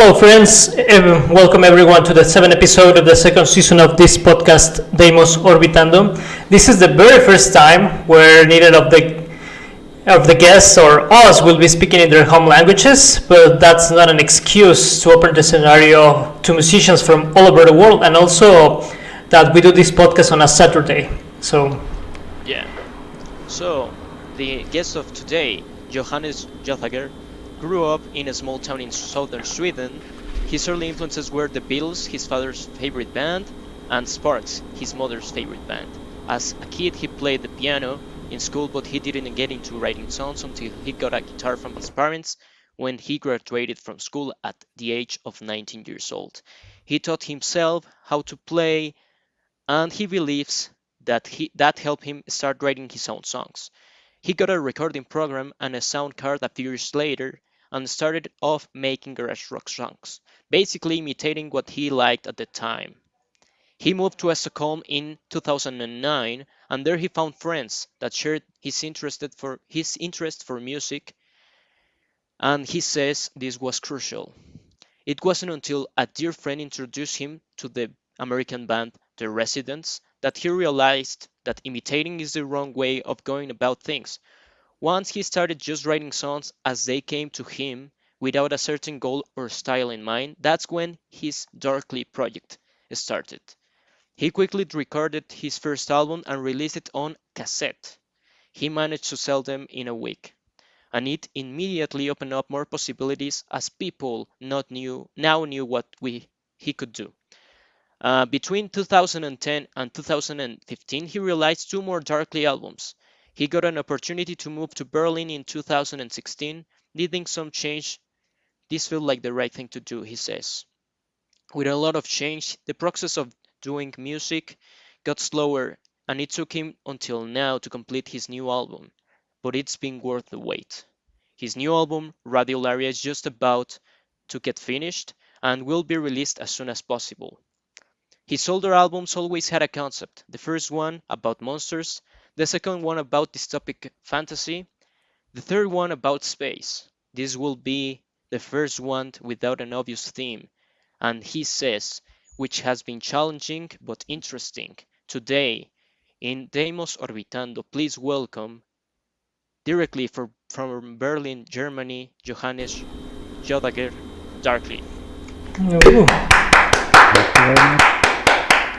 Hello, friends. Welcome everyone to the seventh episode of the second season of this podcast, Deimos, Orbitando. This is the very first time where neither of the guests or us will be speaking in their home languages, but that's not an excuse to open the scenario to musicians from all over the world, and also that we do this podcast on a Saturday. Yeah. So, the guest of today, Johannes Göthager, grew up in a small town in southern Sweden. His early influences were the Beatles, his father's favorite band, and Sparks, his mother's favorite band. As a kid, he played the piano in school, but he didn't get into writing songs until he got a guitar from his parents when he graduated from school at the age of 19 years old. He taught himself how to play, and he believes that helped him start writing his own songs. He got a recording program and a sound card a few years later and started off making garage rock songs, basically imitating what he liked at the time. He moved to Stockholm in 2009, and there he found friends that shared his interest for music, and he says this was crucial. It wasn't until a dear friend introduced him to the American band The Residents that he realized that imitating is the wrong way of going about things. Once he started just writing songs as they came to him without a certain goal or style in mind, that's when his Darkly project started. He quickly recorded his first album and released it on cassette. He managed to sell them in a week, and it immediately opened up more possibilities as people now knew what he could do. Between 2010 and 2015, he released two more Darkly albums. He got an opportunity to move to Berlin in 2016, needing some change. This felt like the right thing to do, he says. With a lot of change, the process of doing music got slower, and it took him until now to complete his new album, but it's been worth the wait. His new album, Radiolaria, is just about to get finished and will be released as soon as possible. His older albums always had a concept, the first one about monsters, the second one about dystopic fantasy, the third one about space. This will be the first one without an obvious theme, and he says, which has been challenging but interesting. Today, in Deimos Orbitando, please welcome, directly from Berlin, Germany, Johannes Göthager, Darkly. Ooh. Thank you very much.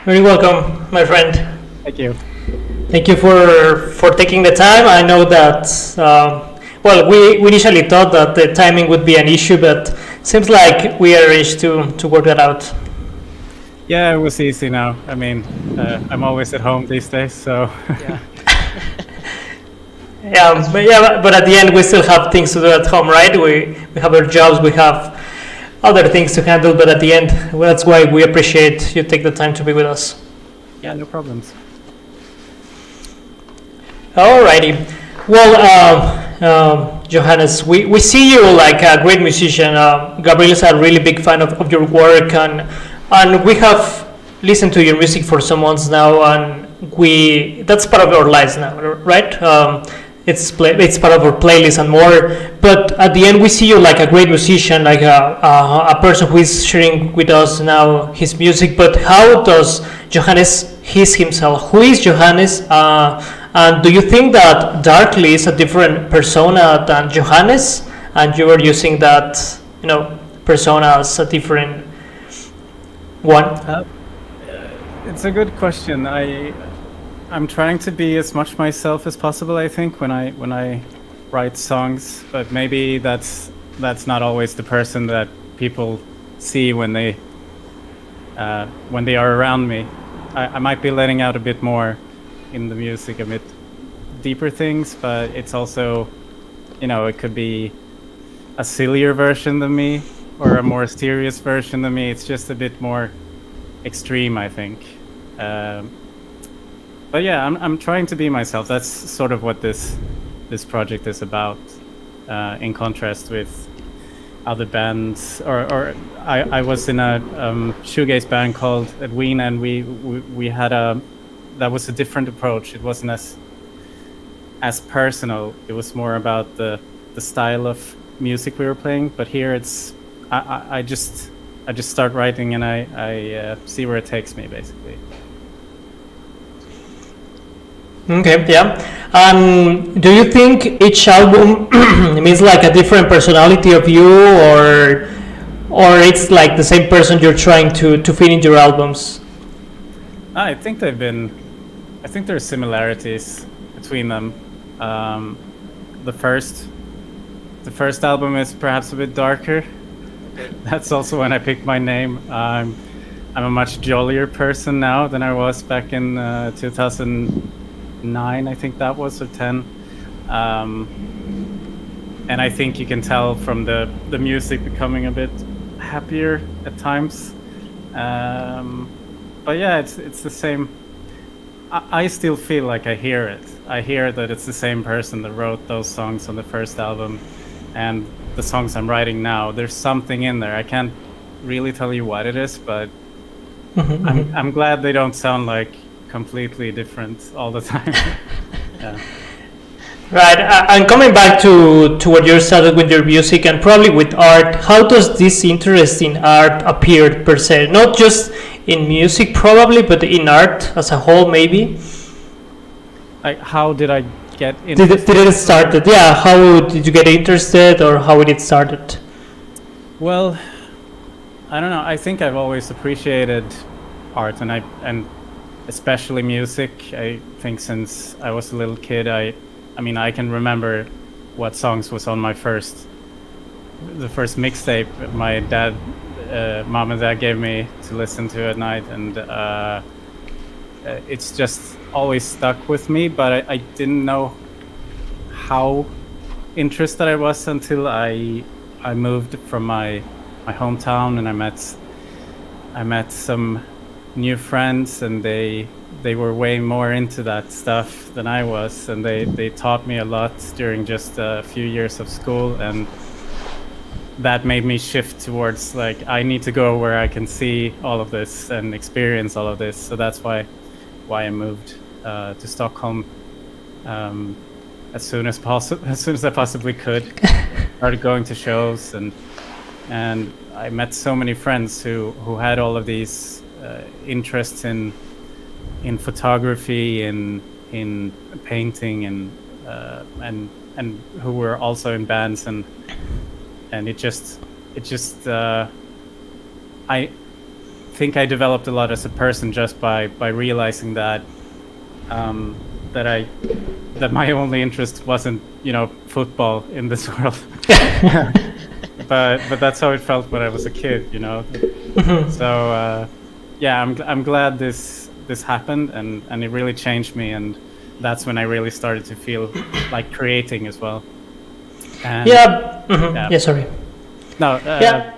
Very welcome, my friend. Thank you. Thank you for taking the time. I know that we initially thought that the timing would be an issue, but seems like we arranged to work that out. Yeah, it was easy now. I mean, I'm always at home these days, so. Yeah, but at the end we still have things to do at home, right? We have our jobs, we have other things to handle, but at the end, that's why we appreciate you take the time to be with us. Yeah, no problems. Alrighty. Well, Johannes, we see you like a great musician. Gabriel is a really big fan of your work, and we have listened to your music for some months now, and that's part of our lives now, right? It's part of our playlist and more. But at the end, we see you like a great musician, like a person who is sharing with us now his music. But how does Johannes his himself? Who is Johannes? And do you think that Darkly is a different persona than Johannes, and you are using that, persona as a different one? It's a good question. I'm trying to be as much myself as possible, I think, when I write songs, but maybe that's not always the person that people see when they are around me. I might be letting out a bit more in the music, a bit deeper things, but it's also, it could be a sillier version than me or a more serious version than me. It's just a bit more extreme, I think. But yeah, I'm trying to be myself. That's sort of what this project is about, in contrast with other bands. Or I was in a shoegaze band called Edwina, and we had that was a different approach. It wasn't as personal. It was more about the style of music we were playing. But here it's I just start writing and I see where it takes me, basically. Okay, yeah. Do you think each album means like a different personality of you, or it's like the same person you're trying to fit in your albums? I think there's similarities between them. The first album is perhaps a bit darker. That's also when I picked my name. I'm a much jollier person now than I was back in 2009, I think that was, or 10. And I think you can tell from the music becoming a bit happier at times. But yeah, it's the same. I still feel like I hear it. I hear that it's the same person that wrote those songs on the first album, and the songs I'm writing now. There's something in there. I can't really tell you what it is, but I'm glad they don't sound like completely different all the time. Yeah. Right, and coming back to what you started with your music and probably with art, how does this interest in art appear per se? Not just in music probably, but in art as a whole maybe? Like, how did I get interested? Did it started? Yeah, how did you get interested, or how did it started? Well, I don't know. I think I've always appreciated art, and especially music. I think since I was a little kid, I mean, I can remember what songs was on the first mixtape my mom and dad gave me to listen to at night, and it's just always stuck with me. But I didn't know how interested I was until I moved from my hometown, and I met some new friends, and they were way more into that stuff than I was, and they taught me a lot during just a few years of school, and that made me shift towards, like, I need to go where I can see all of this and experience all of this. So that's why I moved to Stockholm as soon as I possibly could. Started going to shows, and I met so many friends who had all of these interests in photography, in painting, and who were also in bands, and it just I think I developed a lot as a person just by realizing that that my only interest wasn't, football in this world. but that's how it felt when I was a kid, So yeah, I'm glad this happened, and it really changed me, and that's when I really started to feel like creating as well. And yeah, sorry. No. Yeah.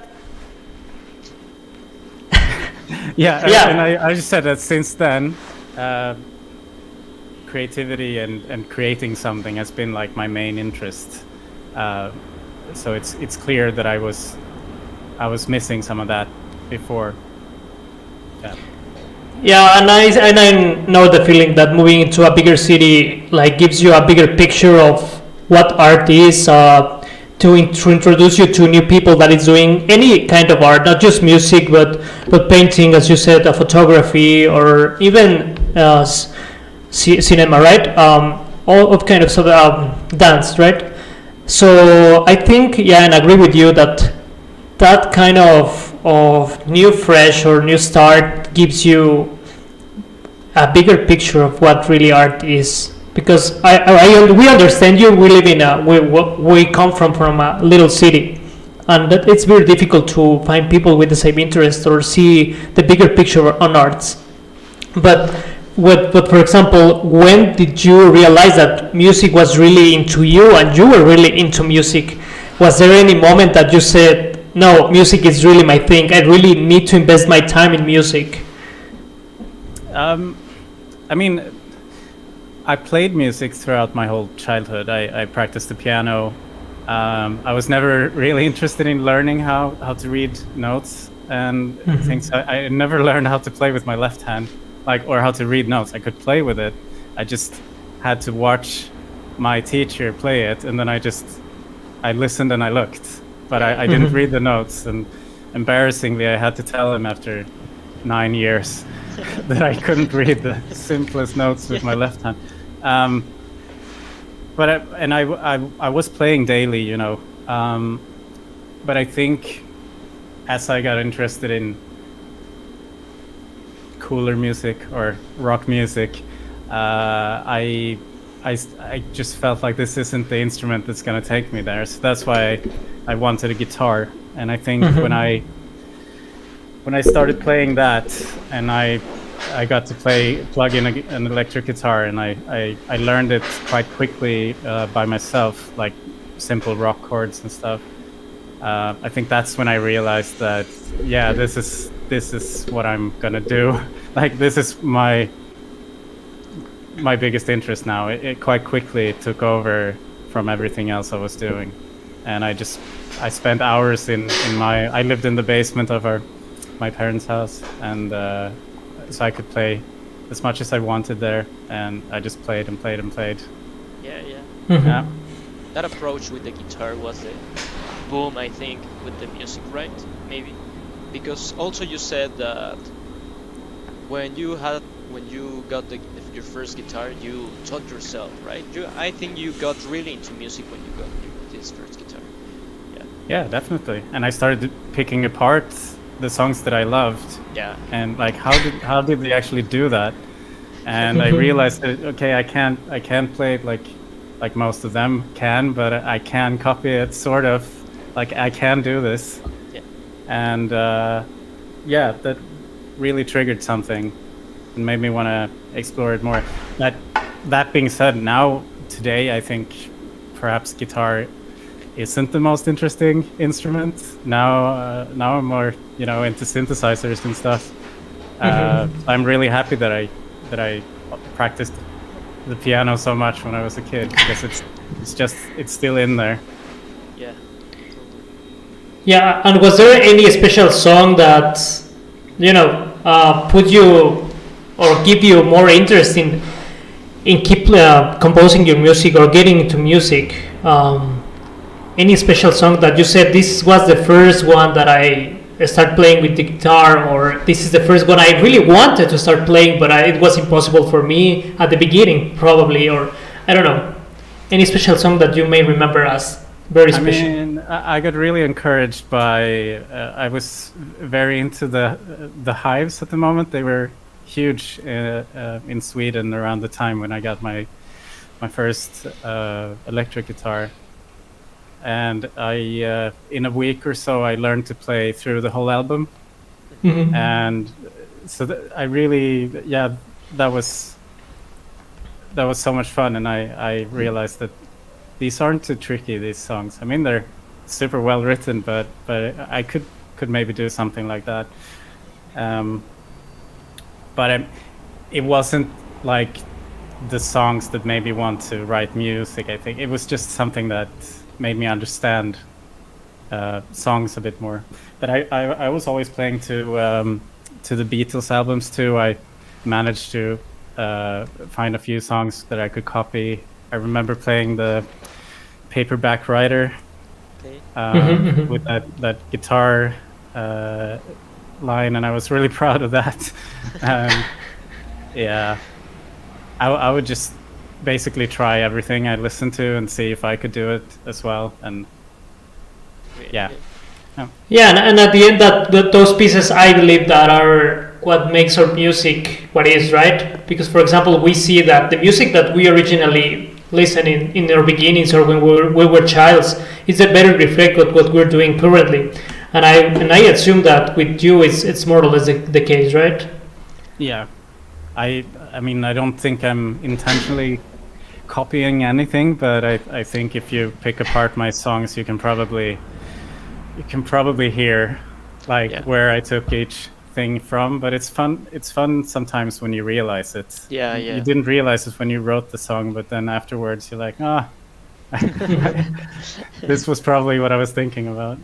Yeah. And I just said that since then, creativity and creating something has been like my main interest. So it's clear that I was missing some of that before. Yeah. Yeah, and I know the feeling that moving into a bigger city like gives you a bigger picture of what art is, to introduce you to new people that is doing any kind of art, not just music, but painting, as you said, photography, or even cinema, right? All of kind of dance, right? So I think, yeah, and I agree with you that kind of new fresh or new start gives you a bigger picture of what really art is, because we understand you. We live in we come from a little city, and that it's very difficult to find people with the same interest or see the bigger picture on arts. But for example, when did you realize that music was really into you and you were really into music? Was there any moment that you said, no, music is really my thing, I really need to invest my time in music? I mean, I played music throughout my whole childhood. I practiced the piano. I was never really interested in learning how to read notes and things. I never learned how to play with my left hand, or how to read notes. I could play with it. I just had to watch my teacher play it, and then I listened and I looked. but I didn't read the notes, and embarrassingly, I had to tell him after 9 years that I couldn't read the simplest notes with my left hand. But I was playing daily, you know. But I think as I got interested in cooler music or rock music, I just felt like this isn't the instrument that's gonna take me there. So that's why I wanted a guitar. And I think when I started playing that, and I got to plug in an electric guitar, and I learned it quite quickly by myself, like simple rock chords and stuff. I think that's when I realized that, yeah, this is what I'm gonna do. Like, this is my biggest interest now. It quite quickly took over from everything else I was doing, and I spent hours I lived in the basement of my parents' house, and so I could play as much as I wanted there, and I just played and played and played. Yeah. That approach with the guitar was the boom, I think, with the music, right? Maybe because also you said that when you got your first guitar, you taught yourself, right? I think you got really into music when you got this first guitar. Yeah, definitely. And I started picking apart the songs that I loved. Yeah. And like, how did they actually do that? And I realized that, okay, I can't play it like most of them can, but I can copy it, sort of. Like, I can do this. Yeah. And yeah, that really triggered something and made me want to explore it more. That being said, today I think perhaps guitar isn't the most interesting instrument. Now I'm more, into synthesizers and stuff. I'm really happy that I practiced the piano so much when I was a kid, because it's still in there. Yeah. Yeah, and was there any special song that put you or give you more interest in keep composing your music or getting into music? Any special song that you said, this was the first one that I start playing with the guitar, or this is the first one I really wanted to start playing, but it was impossible for me at the beginning, probably, or I don't know. Any special song that you may remember as very special? I mean, I got really encouraged by. I was very into the Hives at the moment. They were huge in Sweden around the time when I got my first electric guitar. And I, in a week or so, I learned to play through the whole album. Mm-hmm. And so I really, that was so much fun. And I realized that these aren't too tricky, these songs. I mean, they're super well written, but I could maybe do something like that. But it wasn't like the songs that made me want to write music. I think it was just something that made me understand songs a bit more. But I was always playing to the Beatles albums too. I managed to find a few songs that I could copy. I remember playing the Paperback Writer with that guitar line, and I was really proud of that. Yeah, I would just basically try everything I listened to and see if I could do it as well. And yeah. And at the end, that those pieces, I believe, that are what makes our music what is, right? Because, for example, we see that the music that we originally listened in our beginnings or when we were childs is a better reflect of what we're doing currently. And I assume that with you, it's more or less the case, right? Yeah. I mean, I don't think I'm intentionally copying anything, but I think if you pick apart my songs, you can probably hear where I took each thing from. But it's fun sometimes when you realize it. Yeah. You didn't realize it when you wrote the song, but then afterwards you're like, this was probably what I was thinking about.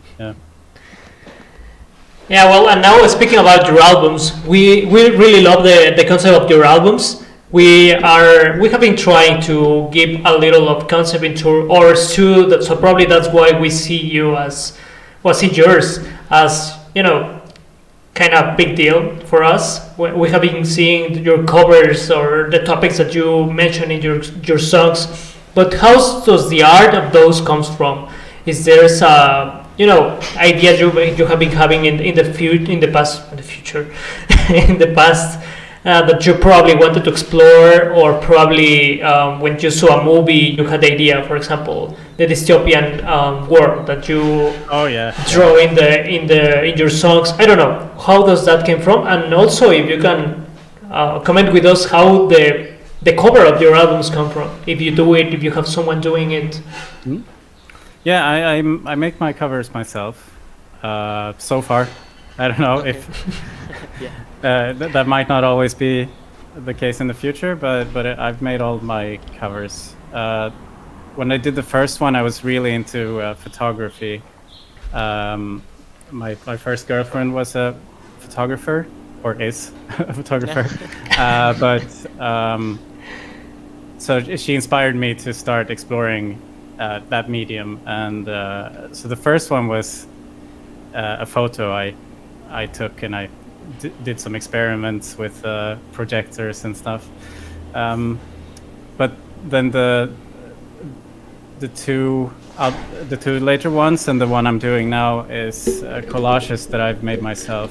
Yeah, well, and now speaking about your albums, we really love the concept of your albums. We have been trying to give a little of concept into ours too. So probably that's why we see you as was it yours as kind of big deal for us. We have been seeing your covers or the topics that you mention in your songs, but how does the art of those comes from? Is there a ideas you have been having in the future in the past that you probably wanted to explore, or probably when you saw a movie you had the idea, for example, the dystopian world that you draw in your songs. I don't know how does that came from, and also if you can comment with us how the cover of your albums come from, if you do it, if you have someone doing it. Mm-hmm. Yeah, I make my covers myself. So far, I don't know if that might not always be the case in the future, but I've made all my covers. When I did the first one, I was really into photography. My first girlfriend was a photographer, or is a photographer, so she inspired me to start exploring that medium, and so the first one was a photo I took, and I did some experiments with projectors and stuff, but then the two later ones and the one I'm doing now is collages that I've made myself.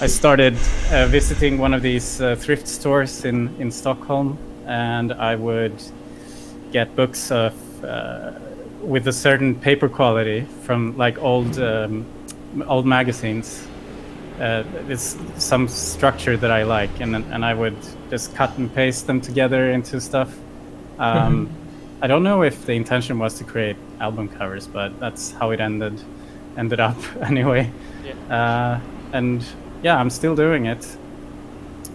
I started visiting one of these thrift stores in Stockholm, and I would get books of with a certain paper quality from like old magazines. It's some structure that I like, and I would just cut and paste them together into stuff. I don't know if the intention was to create album covers, but that's how it ended up anyway. And yeah, I'm still doing it,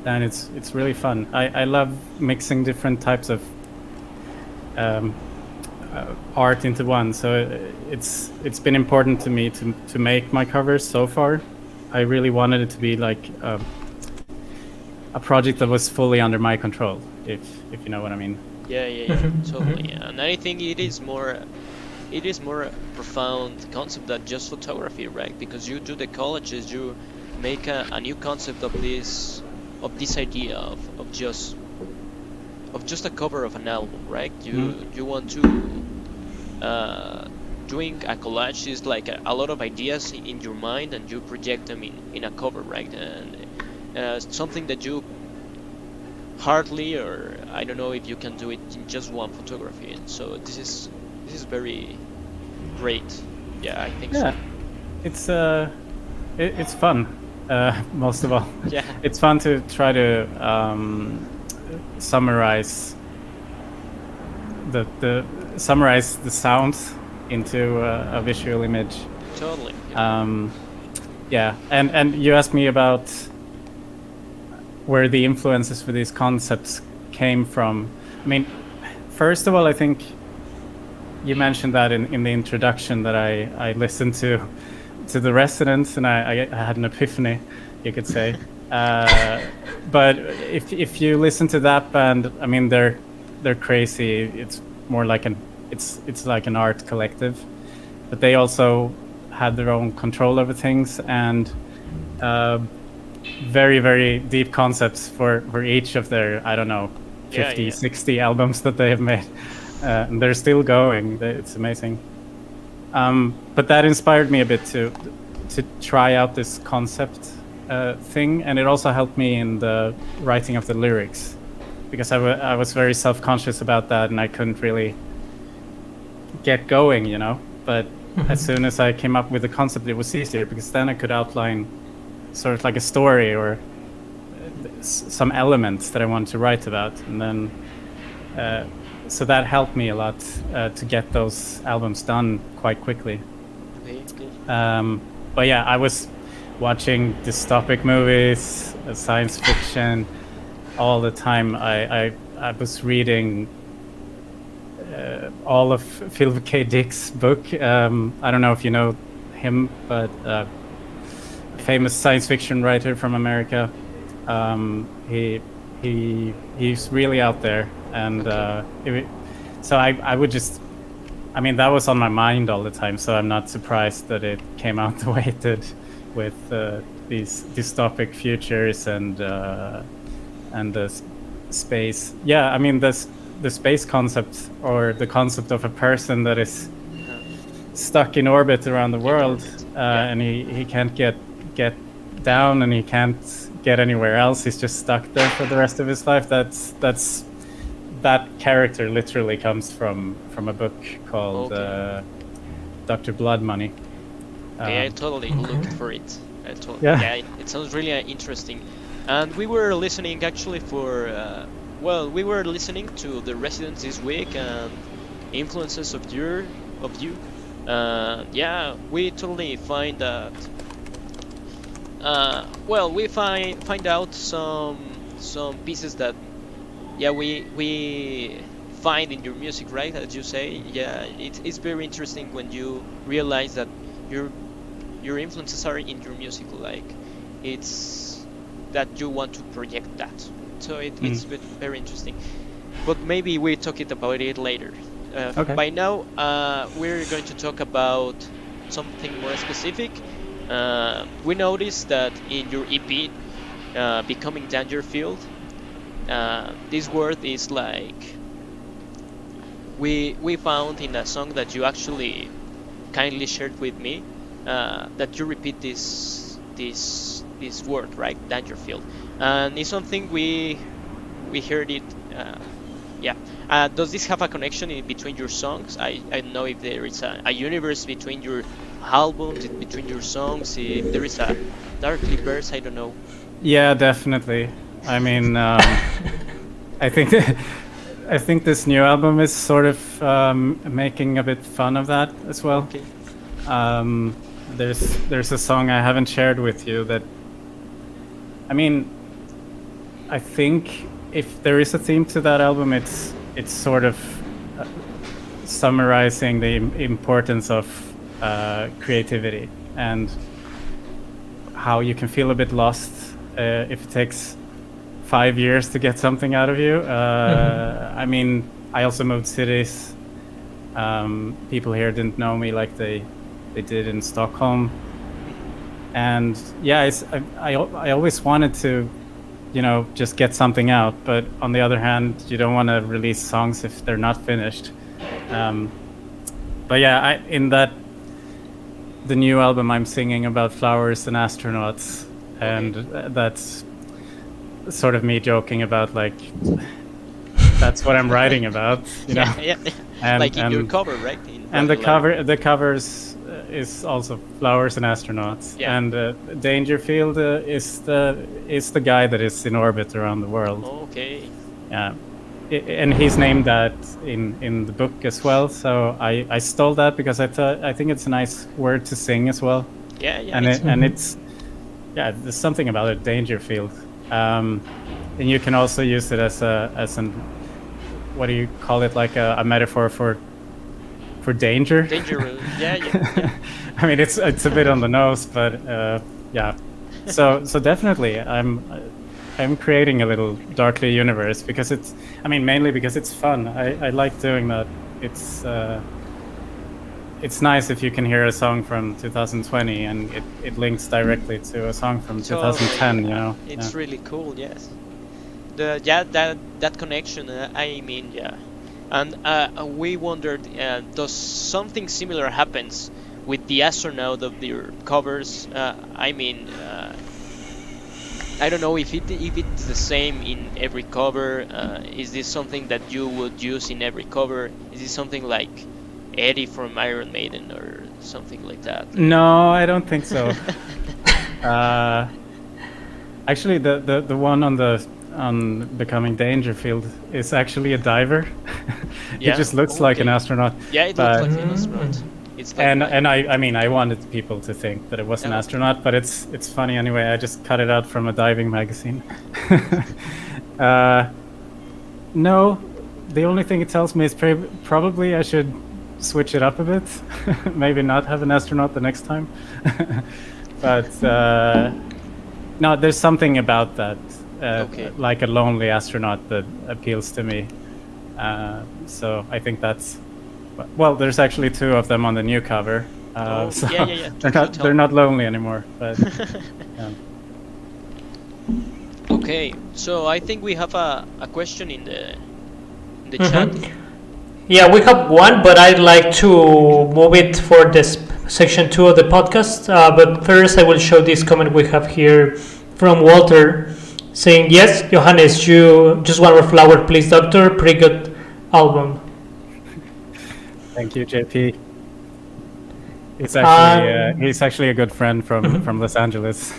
and it's really fun. I love mixing different types of art into one, so it's been important to me to make my covers so far. I really wanted it to be like a project that was fully under my control, if you know what I mean. Yeah, totally. And I think it is more a profound concept than just photography, right? Because you do the collages, you make a new concept of this idea of just a cover of an album, right? You want to doing a collage is like a lot of ideas in your mind, and you project them in a cover, right? And something that you hardly, or I don't know if you can do it in just one photography. And so this is very great. Yeah, I think so. It's fun, most of all. Yeah, it's fun to try to summarize the sounds into a visual image. Totally. Yeah. And you asked me about where the influences for these concepts came from. I mean, first of all, I think you mentioned that in the introduction that I listened to The Residents, and I had an epiphany, you could say. But if you listen to that band, I mean, they're crazy. It's more like it's like an art collective, but they also had their own control over things, and very, very deep concepts for each of their, I don't know, 50, 60 albums that they have made. And they're still going. It's amazing. But that inspired me a bit to try out this concept thing, and it also helped me in the writing of the lyrics, because I was very self-conscious about that, and I couldn't really get going, But as soon as I came up with the concept, it was easier, because then I could outline sort of like a story or some elements that I wanted to write about, and then so that helped me a lot to get those albums done quite quickly. But yeah, I was watching dystopic movies, science fiction all the time. I was reading all of Philip K. Dick's book. I don't know if you know him, but a famous science fiction writer from America. He's really out there, and so I would just I mean, that was on my mind all the time, so I'm not surprised that it came out the way it did, with these dystopic futures and the space. Yeah, I mean, the space concept, or the concept of a person that is stuck in orbit around the world, and he can't get down, and he can't get anywhere else. He's just stuck there for the rest of his life. That character literally comes from a book called Dr. Blood Money. I totally looked for it. It sounds really interesting. And we were listening actually we were listening to the residents this week and influences of you. We totally find that. We find out some pieces that we find in your music, right? As you say, it's very interesting when you realize that your influences are in your music, like it's that you want to project that. So it's very interesting. But maybe we talk about it later. Okay. By now, we're going to talk about something more specific. We noticed that in your EP, Becoming Dangerfield, this word is like we found in a song that you actually kindly shared with me, that you repeat this word, right? Dangerfield, and it's something we heard it. Does this have a connection between your songs? I don't know if there is a universe between your albums, between your songs, if there is a Darkly verse, I don't know. Yeah, definitely. I mean, I think this new album is sort of making a bit fun of that as well. Okay. There's a song I haven't shared with you that, I mean, I think if there is a theme to that album, it's sort of summarizing the importance of creativity and how you can feel a bit lost if it takes 5 years to get something out of you. I mean, I also moved cities. People here didn't know me like they did in Stockholm, and I always wanted to, just get something out. But on the other hand, you don't want to release songs if they're not finished. But yeah, the new album, I'm singing about flowers and astronauts, and that's sort of me joking about, like, that's what I'm writing about, know. And, like in your cover, right? And the covers is also flowers and astronauts, and Dangerfield is the guy that is in orbit around the world. Okay. Yeah. And he's named that in the book as well, so I stole that because I think it's a nice word to sing as well. It's there's something about it, Dangerfield, and you can also use it as an, what do you call it, like a metaphor for danger. Danger, yeah. I mean, it's a bit on the nose, but so definitely I'm creating a little Darkly universe because mainly because it's fun. I like doing that. It's nice if you can hear a song from 2020 and it links directly to a song from 2010. It's really cool. Yes. That connection. And we wondered, does something similar happens with the astronaut of your covers? I don't know if it's the same in every cover. Is this something that you would use in every cover? Is this something like Eddie from Iron Maiden or something like that? No, I don't think so. Actually, the one on Becoming Dangerfield is actually a diver. He just looks like an astronaut. Yeah, it looks like an astronaut. It's like I wanted people to think that it was an astronaut, but it's funny anyway. I just cut it out from a diving magazine. No, the only thing it tells me is probably I should switch it up a bit. Maybe not have an astronaut the next time. But no, there's something about that, like a lonely astronaut, that appeals to me. So I think that's Well, there's actually two of them on the new cover. So yeah. they're not lonely anymore. But yeah. Okay, so I think we have a question in the chat. Yeah, we have one, but I'd like to move it for this section 2 of the podcast. But first, I will show this comment we have here from Walter, saying, "Yes, Johannes, you just one more flower, please, doctor. Pretty good album." Thank you, JP. He's actually a good friend from Los Angeles.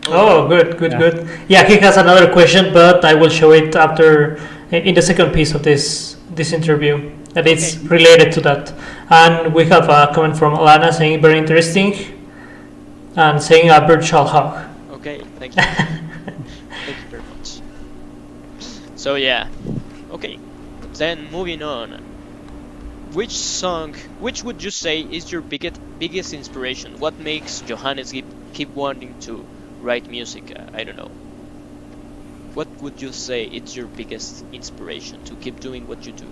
Oh, good. Yeah, he has another question, but I will show it after in the second piece of this interview, and it's related to that. And we have a comment from Alana saying very interesting, and saying a virtual hug. Okay, thank you. Thank you very much. So yeah, okay. Then moving on. Which would you say is your biggest inspiration? What makes Johannes keep wanting to write music? I don't know. What would you say is your biggest inspiration to keep doing what you do?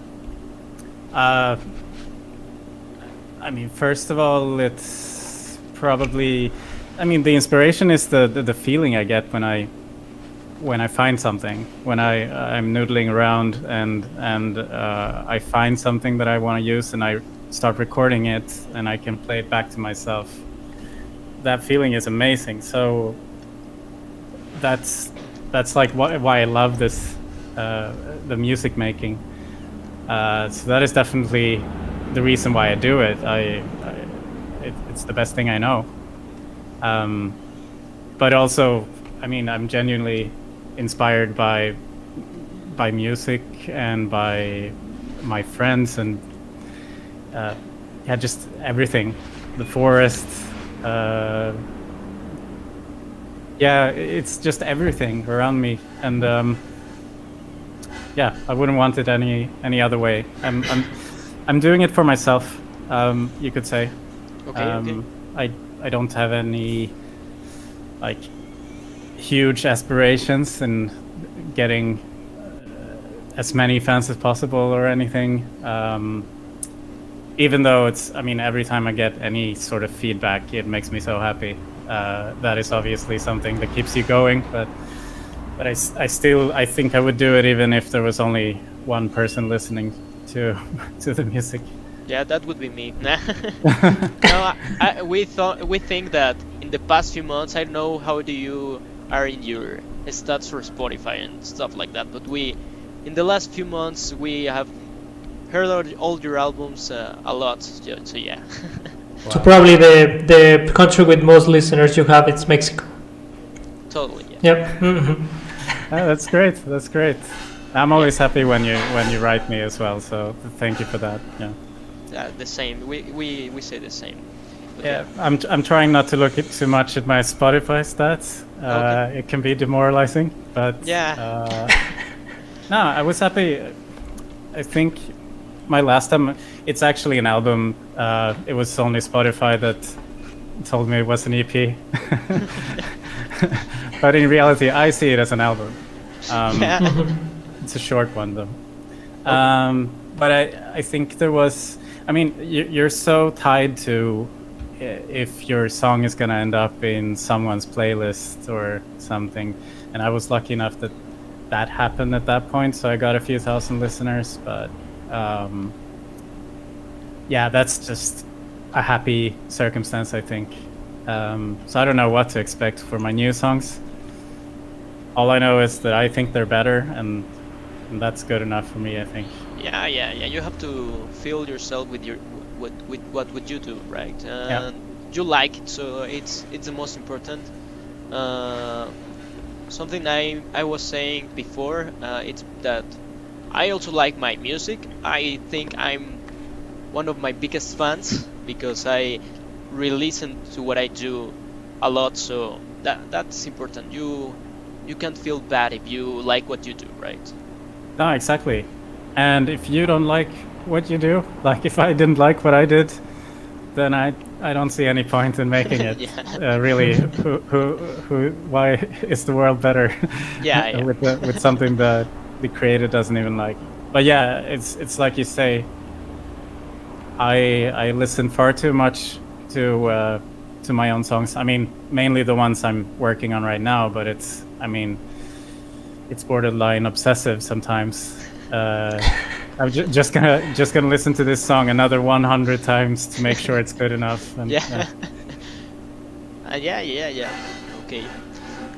I mean, first of all, it's probably, I mean, the inspiration is the feeling I get when I find something, when I'm noodling around and I find something that I want to use and I start recording it and I can play it back to myself. That feeling is amazing. So that's like why I love this, the music making. So that is definitely the reason why I do it. It's the best thing I know. But also, I mean, I'm genuinely inspired by music and by my friends and just everything, the forest. It's just everything around me, and I wouldn't want it any other way. I'm doing it for myself, you could say. Okay. I don't have any like huge aspirations in getting as many fans as possible or anything. Even though every time I get any sort of feedback, it makes me so happy. That is obviously something that keeps you going, but I think I would do it even if there was only one person listening to the music. Yeah, that would be me. No, we think that in the past few months, I don't know how do you are in your stats for Spotify and stuff like that, but in the last few months we have heard all your albums a lot. So yeah. Wow. So probably the country with most listeners you have, it's Mexico. Totally. Yeah. Yep. Mm-hmm. Oh, that's great. I'm always happy when you write me as well. So thank you for that. Yeah. The same. We say the same. But yeah. I'm trying not to look too much at my Spotify stats. It can be demoralizing, but yeah. No, I was happy. I think my last time, it's actually an album. It was only Spotify that told me it was an EP. But in reality, I see it as an album. It's a short one, though. But I think there was... I mean, you're so tied to if your song is going to end up in someone's playlist or something. And I was lucky enough that happened at that point, so I got a few thousand listeners. But that's just a happy circumstance, I think. So I don't know what to expect for my new songs. All I know is that I think they're better, and that's good enough for me, I think. Yeah. You have to fill yourself with what would you do, right? You like it, so it's the most important. Something I was saying before, it's that I also like my music. I think I'm one of my biggest fans because I re-listen to what I do a lot, so that's important. You can't feel bad if you like what you do, right? No, exactly. And if you don't like what you do, like if I didn't like what I did, then I don't see any point in making it. Really, why is the world better? with something that the creator doesn't even like? But yeah, it's like you say, I listen far too much to my own songs. I mean, mainly the ones I'm working on right now, but it's borderline obsessive sometimes. I'm just gonna listen to this song another 100 times to make sure it's good enough. And, Yeah. Yeah. Okay.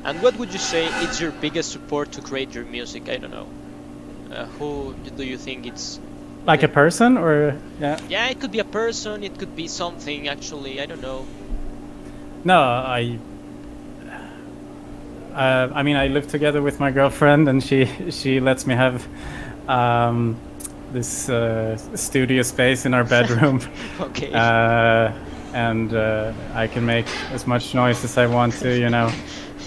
And what would you say is your biggest support to create your music? I don't know. Who do you think it's? like a person, or yeah? Yeah, it could be a person. It could be something. Actually, I don't know. No, I mean, I live together with my girlfriend, and she lets me have this studio space in our bedroom. Okay. And I can make as much noise as I want to, you know.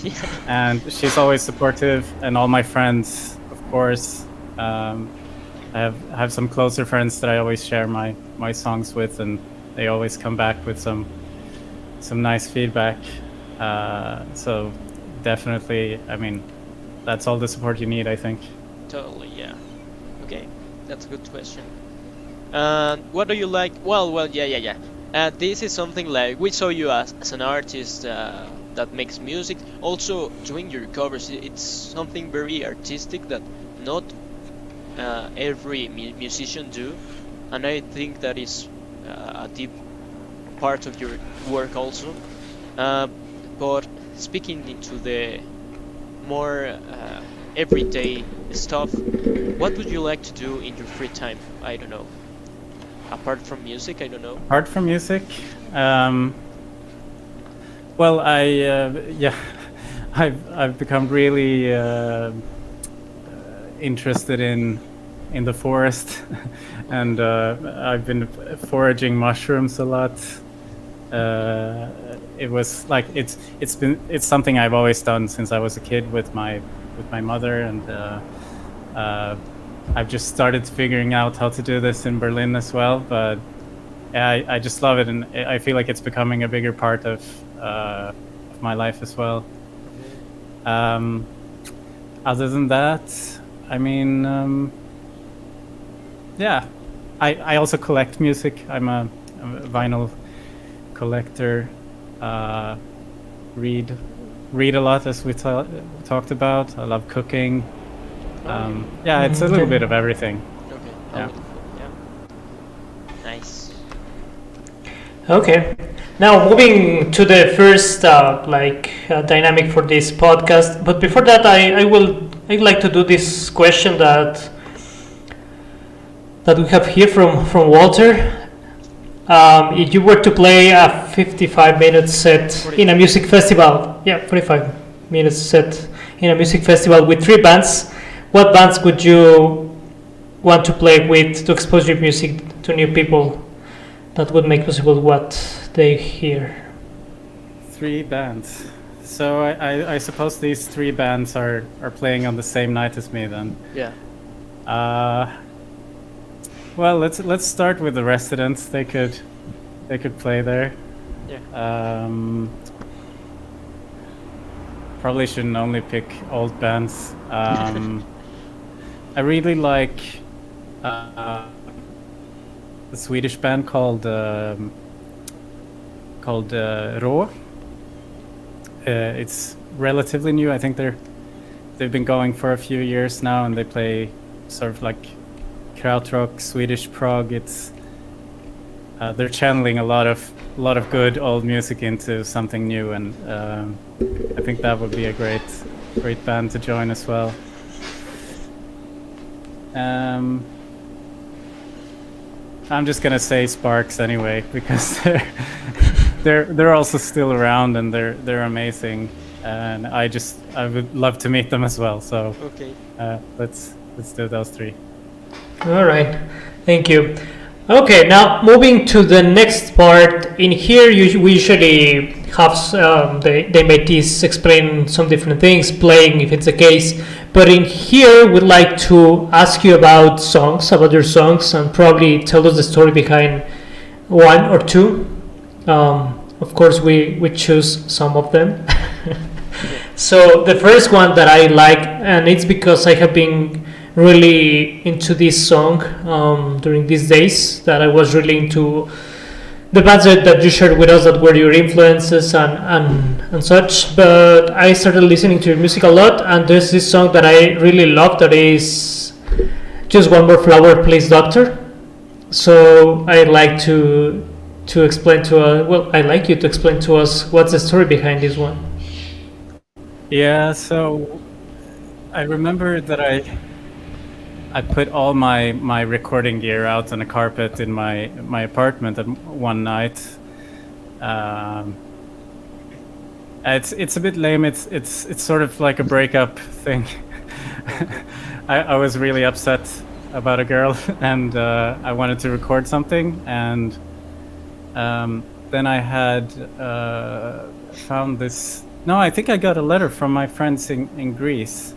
Yeah. And she's always supportive, and all my friends, of course. I have some closer friends that I always share my songs with, and they always come back with some nice feedback. So definitely, I mean, that's all the support you need, I think. Totally. Yeah. Okay, that's a good question. What do you like? Well, yeah. This is something like we saw you as an artist that makes music. Also, doing your covers, it's something very artistic that not every musician do, and I think that is a deep part of your work also. But speaking into the more everyday stuff, what would you like to do in your free time? I don't know. Apart from music, I don't know. Apart from music, well, I've become really interested in the forest, and I've been foraging mushrooms a lot. It was like it's something I've always done since I was a kid with my mother, and I've just started figuring out how to do this in Berlin as well. But yeah, I just love it, and I feel like it's becoming a bigger part of my life as well. Other than that, I mean, yeah, I also collect music. I'm a vinyl collector. Read a lot, as we talked about. I love cooking. Yeah, it's a little bit of everything. Okay. Yeah. Yeah. Nice. Okay. Now moving to the first dynamic for this podcast. But before that, I'd like to do this question that we have here from Walter. If you were to play a 55-minute set in a music festival, 45-minute set in a music festival with 3 bands, what bands would you want to play with to expose your music to new people that would make possible what they hear? 3 bands. So I suppose these 3 bands are playing on the same night as me then. Yeah. Well, let's start with the Residents. They could play there. Yeah. Probably shouldn't only pick old bands. I really like the Swedish band called Rå. It's relatively new. I think they've been going for a few years now, and they play sort of like krautrock, Swedish prog. It's they're channeling a lot of good old music into something new, and I think that would be a great band to join as well. I'm just gonna say Sparks anyway, because they're also still around, and they're amazing, and I would love to meet them as well. So Okay. let's do those 3. All right, thank you. Okay, now moving to the next part. In here, we usually have they may explain some different things, playing if it's the case. But in here, we'd like to ask you about your songs, and probably tell us the story behind 1 or 2. Of course, we choose some of them. So the first one that I like, and it's because I have been really into this song during these days. That I was really into the bands that you shared with us that were your influences and such. But I started listening to your music a lot, and there's this song that I really love that is Just One More Flower, Please Doctor. So I'd like to explain to I'd like you to explain to us what's the story behind this one. Yeah, so I remember that I put all my recording gear out on a carpet in my apartment one night. It's a bit lame. It's sort of like a breakup thing. I was really upset about a girl, and I wanted to record something, and then I had found this. No, I think I got a letter from my friends in Greece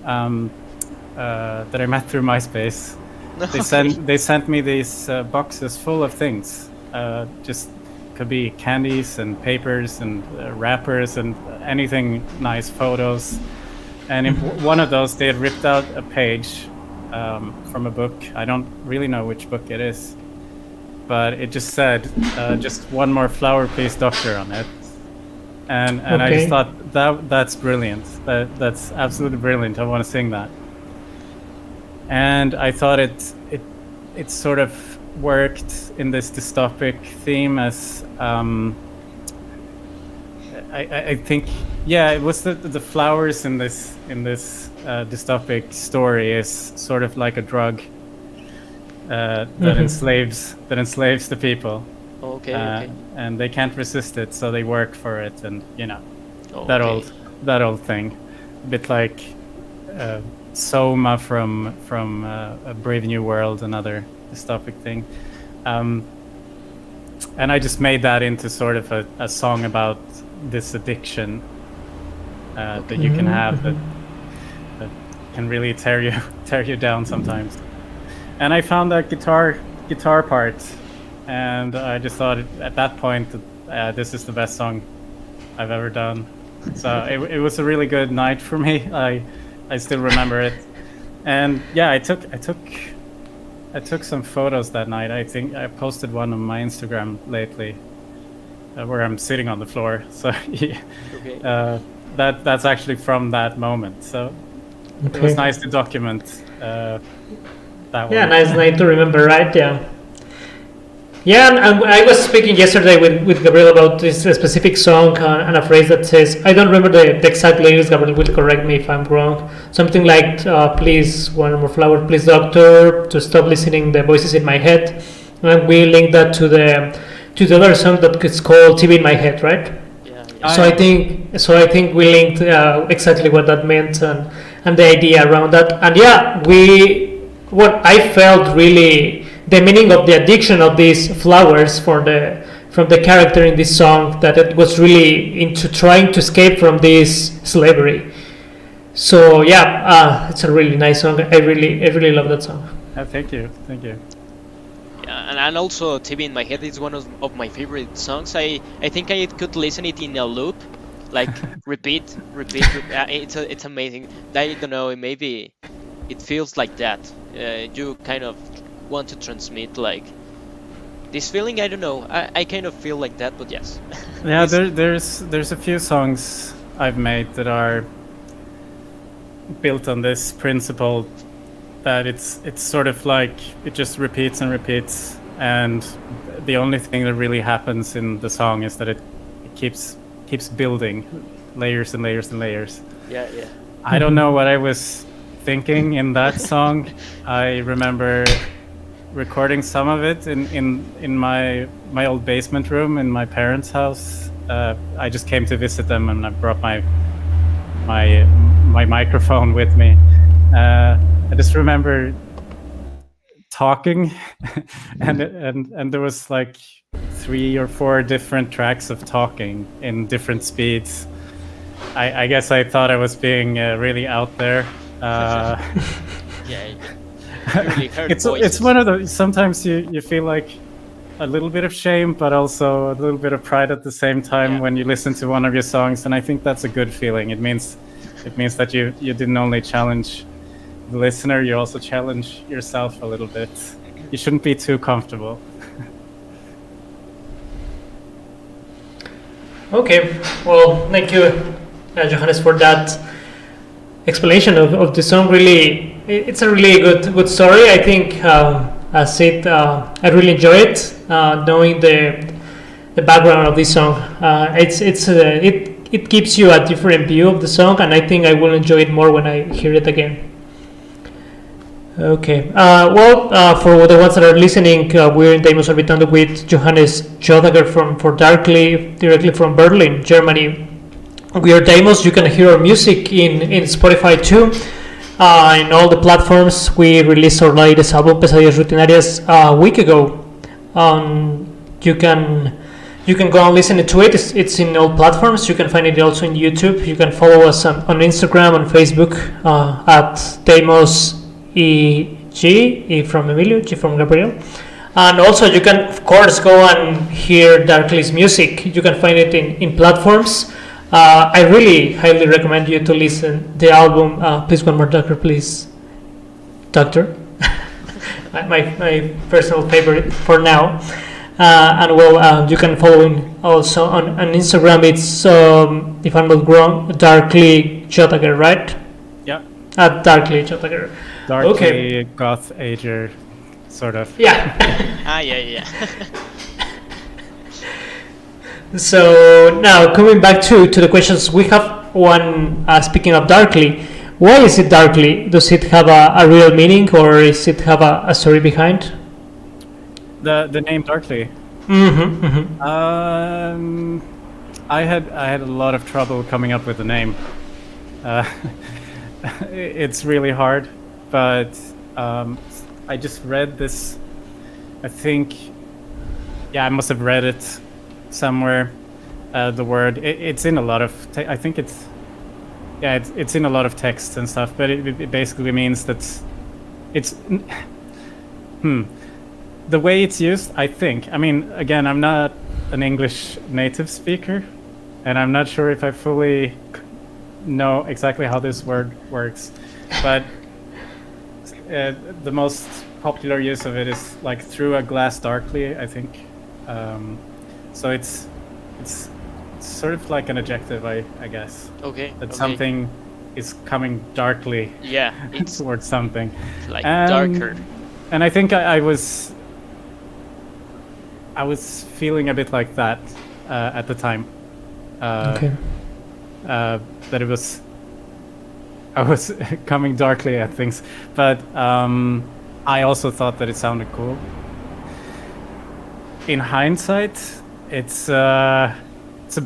that I met through MySpace. They sent me these boxes full of things. Just could be candies and papers and wrappers and anything nice, photos. And in one of those, they had ripped out a page from a book. I don't really know which book it is, but it just said, "Just one more flower, please, doctor," on it. And I just thought that's brilliant. That's absolutely brilliant. I want to sing that. And I thought it sort of worked in this dystopic theme as I think it was the flowers in this dystopic story is sort of like a drug that enslaves the people. Okay. And they can't resist it, so they work for it, and that old thing, a bit like Soma from A Brave New World, another dystopic thing, and I just made that into sort of a song about this addiction that you can have that can really tear you down sometimes. And I found that guitar part. And I just thought at that point that this is the best song I've ever done. So it was a really good night for me. I still remember it. And yeah, I took some photos that night. I think I posted one on my Instagram lately, where I'm sitting on the floor. So that's actually from that moment. So it was nice to document that one. Yeah, nice night to remember, right? Yeah. Yeah, and I was speaking yesterday with Gabriel about this specific song and a phrase that says, I don't remember the exact lyrics, Gabriel will correct me if I'm wrong, something like, please, one more flower, please, doctor, to stop listening the voices in my head. And we link that to the other song that is called TV in my head, right? Yeah. So I think we linked exactly what that meant and the idea around that. And yeah, what I felt really the meaning of the addiction of these flowers from the character in this song, that it was really into trying to escape from this slavery. So yeah, it's a really nice song. I really love that song. Thank you. Yeah, and also TV in my head is one of my favorite songs. I think I could listen it in a loop, like repeat. It's amazing. I don't know, maybe it feels like that. You kind of want to transmit like this feeling. I don't know. I kind of feel like that, but yes. Yeah, there's a few songs I've made that are built on this principle that it's sort of like it just repeats and repeats, and the only thing that really happens in the song is that it keeps building layers and layers and layers. Yeah. I don't know what I was thinking in that song. I remember recording some of it in my old basement room in my parents' house. I just came to visit them, and I brought my microphone with me. I just remember talking, and there was like 3 or 4 different tracks of talking in different speeds. I guess I thought I was being really out there. Yeah. Really heard it's voices. one of those. Sometimes you feel like a little bit of shame, but also a little bit of pride at the same time when you listen to one of your songs, and I think that's a good feeling. It means that you didn't only challenge the listener, you also challenge yourself a little bit. You shouldn't be too comfortable. Okay, well, thank you, Johannes, for that explanation of the song. Really, it's a really good story. I think as it, I really enjoy it, knowing the background of this song. It gives you a different view of the song, and I think I will enjoy it more when I hear it again. Okay. For the ones that are listening, we're in Deimos Orbitando with Johannes Göthager for Darkly, directly from Berlin, Germany. We are Deimos. You can hear our music in Spotify too. In all the platforms, we released our latest album, Pesadillas Rutinarias, a week ago. You can go and listen to it. It's in all platforms. You can find it also in YouTube. You can follow us on Instagram, on Facebook, at Deimos E from Emilio, G from Gabriel. And also you can, of course, go and hear Darkly's music. You can find it in platforms. I really highly recommend you to listen the album. Please, one more Doctor, please. Doctor. my personal favorite for now. You can follow him also on Instagram. It's, if I'm not wrong, Darkly Göthager, right? Yeah. At Darkly Göthager. Darkly goth ager, sort of. Yeah. Yeah. So now coming back to the questions, we have one. Speaking of Darkly, why is it Darkly? Does it have a real meaning, or is it have a story behind? The name Darkly. I had a lot of trouble coming up with the name. It's really hard, but I just read this. I think, I must have read it somewhere. The word it's in a lot of. I think it's in a lot of texts and stuff. But it basically means that it's. The way it's used, I think. I mean, again, I'm not an English native speaker, and I'm not sure if I fully know exactly how this word works. But the most popular use of it is like through a glass darkly, I think. So it's sort of like an adjective, I guess. Okay. That something is coming darkly. Yeah. It's towards something. Like darker. And I think I was feeling a bit like that at the time. That it was. I was coming darkly at things, but I also thought that it sounded cool. In hindsight, it's a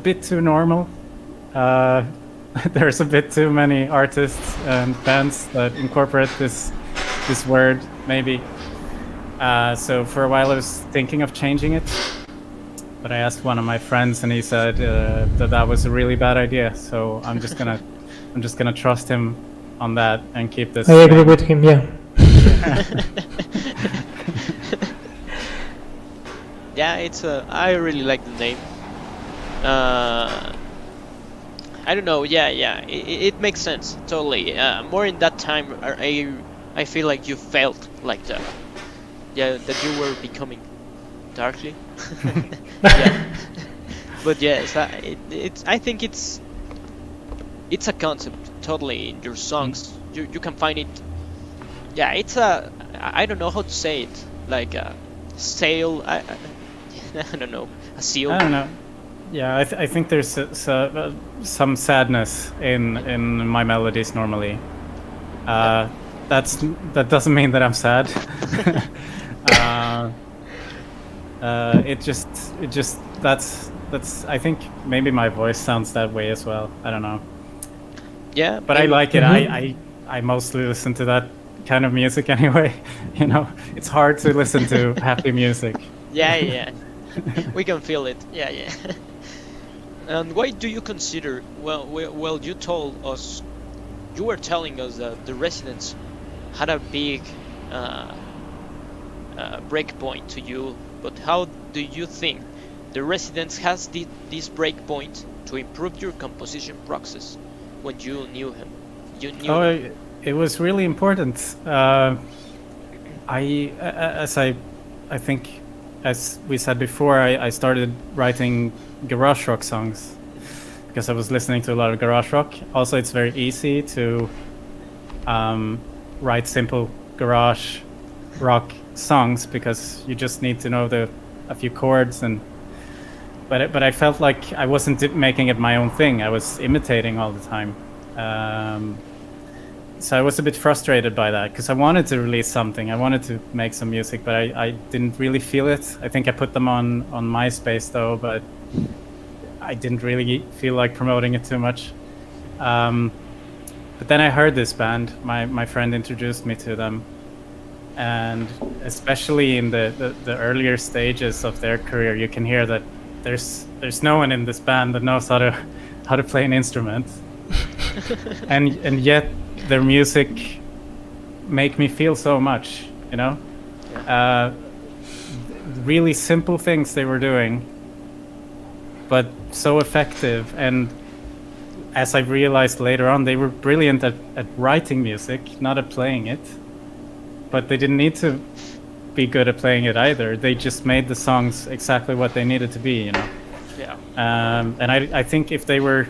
bit too normal. There's a bit too many artists and bands that incorporate this word, maybe. So for a while I was thinking of changing it, but I asked one of my friends, and he said that was a really bad idea. So I'm just gonna trust him on that and keep this. I agree with him. Yeah. Yeah, I really like the name. I don't know. Yeah. It makes sense totally. More in that time, I feel like you felt like that. Yeah, that you were becoming darkly. Yeah. But yes, I think it's a concept totally in your songs. You can find it. Yeah, it's I don't know how to say it. Like a sail. I don't know. A seal. I don't know. Yeah, I think there's some sadness in my melodies normally. That doesn't mean that I'm sad. It just that's I think maybe my voice sounds that way as well. I don't know. Yeah, but maybe. I like it. I mostly listen to that kind of music anyway. You know, it's hard to listen to happy music. Yeah. We can feel it. Yeah. And why do you consider? Well, you told us, you were telling us that the Residents had a big breakpoint to you. But how do you think the Residents has this breakpoint to improve your composition process when you knew him? it was really important. I think, as we said before, I started writing garage rock songs because I was listening to a lot of garage rock. Also, it's very easy to write simple garage rock songs because you just need to know a few chords, but I felt like I wasn't making it my own thing. I was imitating all the time. So I was a bit frustrated by that because I wanted to release something. I wanted to make some music, but I didn't really feel it. I think I put them on MySpace though, but I didn't really feel like promoting it too much. But then I heard this band. My friend introduced me to them, and especially in the earlier stages of their career, you can hear that there's no one in this band that knows how to play an instrument, and yet their music make me feel so much, you know. Really simple things they were doing, but so effective. And as I realized later on, they were brilliant at writing music, not at playing it. But they didn't need to be good at playing it either. They just made the songs exactly what they needed to be, you know. Yeah. And I think if they were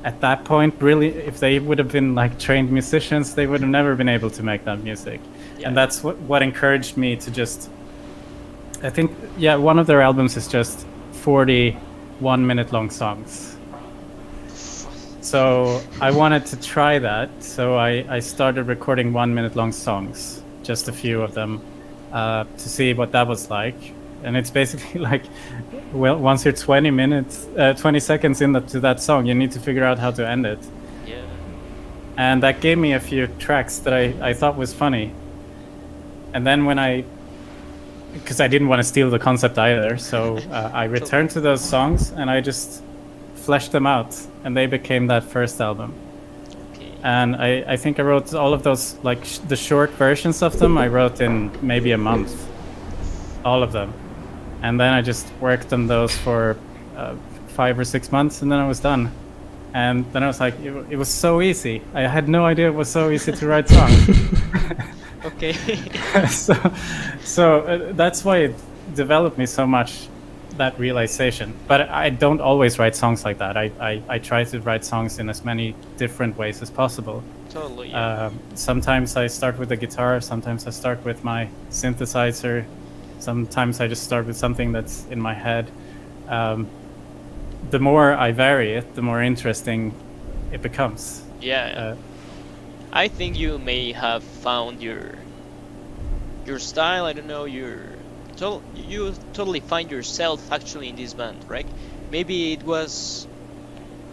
at that point, really, if they would have been like trained musicians, they would have never been able to make that music. Yeah. And that's what encouraged me to just, I think, yeah, one of their albums is just 40 1-minute long songs. So I wanted to try that. So I started recording 1-minute long songs, just a few of them, to see what that was like. And it's basically like, well, once you're 20 seconds into that song, you need to figure out how to end it. Yeah. And that gave me a few tracks that I thought was funny. And then because I didn't want to steal the concept either, so I returned to those songs and I just fleshed them out, and they became that first album. Okay. And I think I wrote all of those, like the short versions of them, I wrote in maybe a month, all of them. And then I just worked on those for 5 or 6 months, and then I was done. And then I was like, it was so easy. I had no idea it was so easy to write songs. Okay. so that's why it developed me so much, that realization. But I don't always write songs like that. I try to write songs in as many different ways as possible. Totally. Yeah. Sometimes I start with the guitar, sometimes I start with my synthesizer, sometimes I just start with something that's in my head. The more I vary it, the more interesting it becomes. Yeah. I think you may have found your style. I don't know. You totally find yourself actually in this band, right? Maybe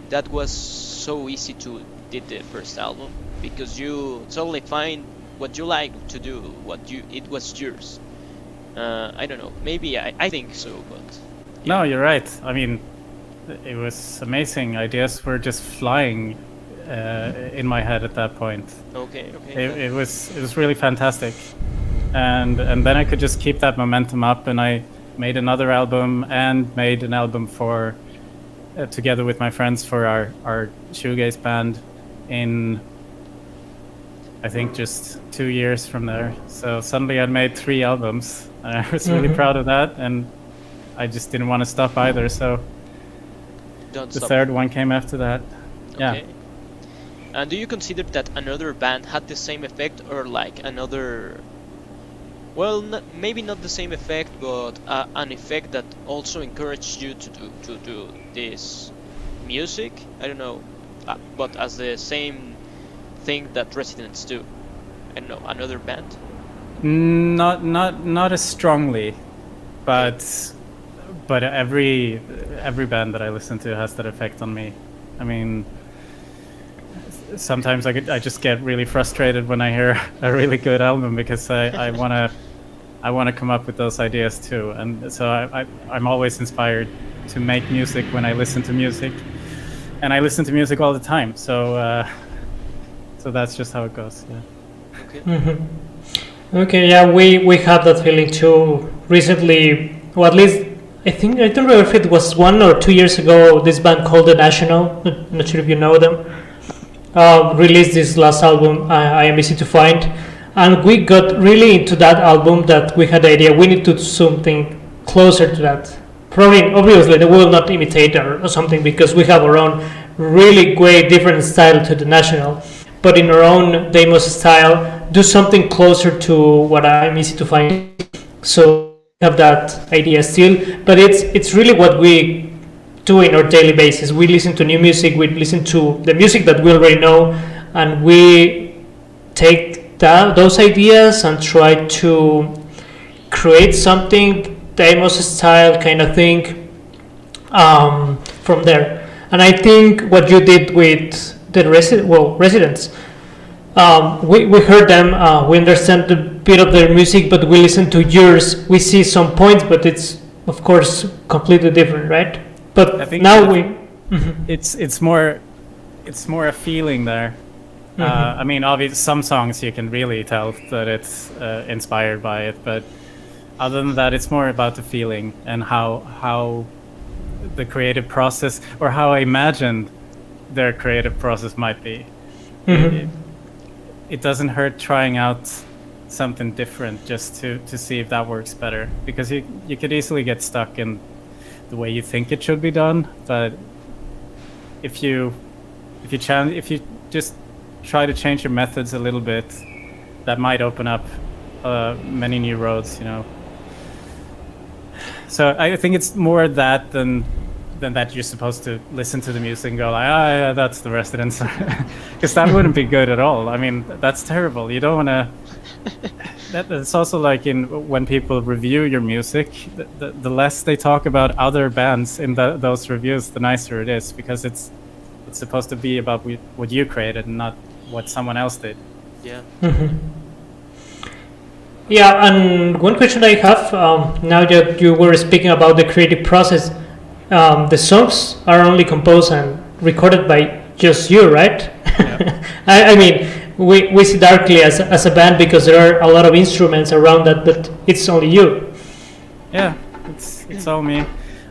that was so easy to did the first album because you totally find what you like to do, it was yours. I don't know. Maybe I think so, but yeah. No, you're right. I mean, it was amazing. Ideas were just flying in my head at that point. Okay. It was really fantastic, and then I could just keep that momentum up, and I made another album and made an album for together with my friends for our shoegaze band in, I think, just 2 years from there. So suddenly I'd made 3 albums, and I was really proud of that, and I just didn't want to stop either. So the third one came after that. Yeah. Okay. And do you consider that another band had the same effect, or like another, well, maybe not the same effect, but an effect that also encouraged you to do this music? I don't know, but as the same thing that Residents do. I don't know, another band? Not as strongly, but every band that I listen to has that effect on me. I mean, sometimes I just get really frustrated when I hear a really good album because I wanna come up with those ideas too, and so I'm always inspired to make music when I listen to music, and I listen to music all the time. So that's just how it goes. Yeah. Okay. Mm-hmm. Okay. Yeah, we had that feeling too recently, or at least I don't remember if it was 1 or 2 years ago. This band called The National. Not sure if you know them. released this last album, I Am Easy to Find, and we got really into that album that we had the idea we need to do something closer to that. Probably, obviously, they will not imitate or something because we have our own really great different style to the National, but in our own Deimos style, do something closer to what I'm Easy to Find. So we have that idea still, but it's really what we do in our daily basis. We listen to new music, we listen to the music that we already know, and we take those ideas and try to create something Deimos style kind of thing from there. And I think what you did with the residents, we heard them, we understand a bit of their music, but we listen to yours. We see some points, but it's of course completely different, right? But I think now we, it's more a feeling there. I mean, obviously, some songs you can really tell that it's inspired by it, but other than that, it's more about the feeling and how the creative process, or how I imagined their creative process might be. It doesn't hurt trying out something different just to see if that works better, because you could easily get stuck in the way you think it should be done. But if you just try to change your methods a little bit, that might open up many new roads, you know. So I think it's more that than that you're supposed to listen to the music and go like, yeah, that's the Residents, because that wouldn't be good at all. I mean, that's terrible. You don't want to. That's also like when people review your music, the less they talk about other bands in those reviews, the nicer it is, because it's supposed to be about what you created and not what someone else did. Yeah. Yeah, and one question I have, now that you were speaking about the creative process, the songs are only composed and recorded by just you, right? Yeah. I mean, we see Darkly as a band because there are a lot of instruments around that, but it's only you. Yeah, it's all me.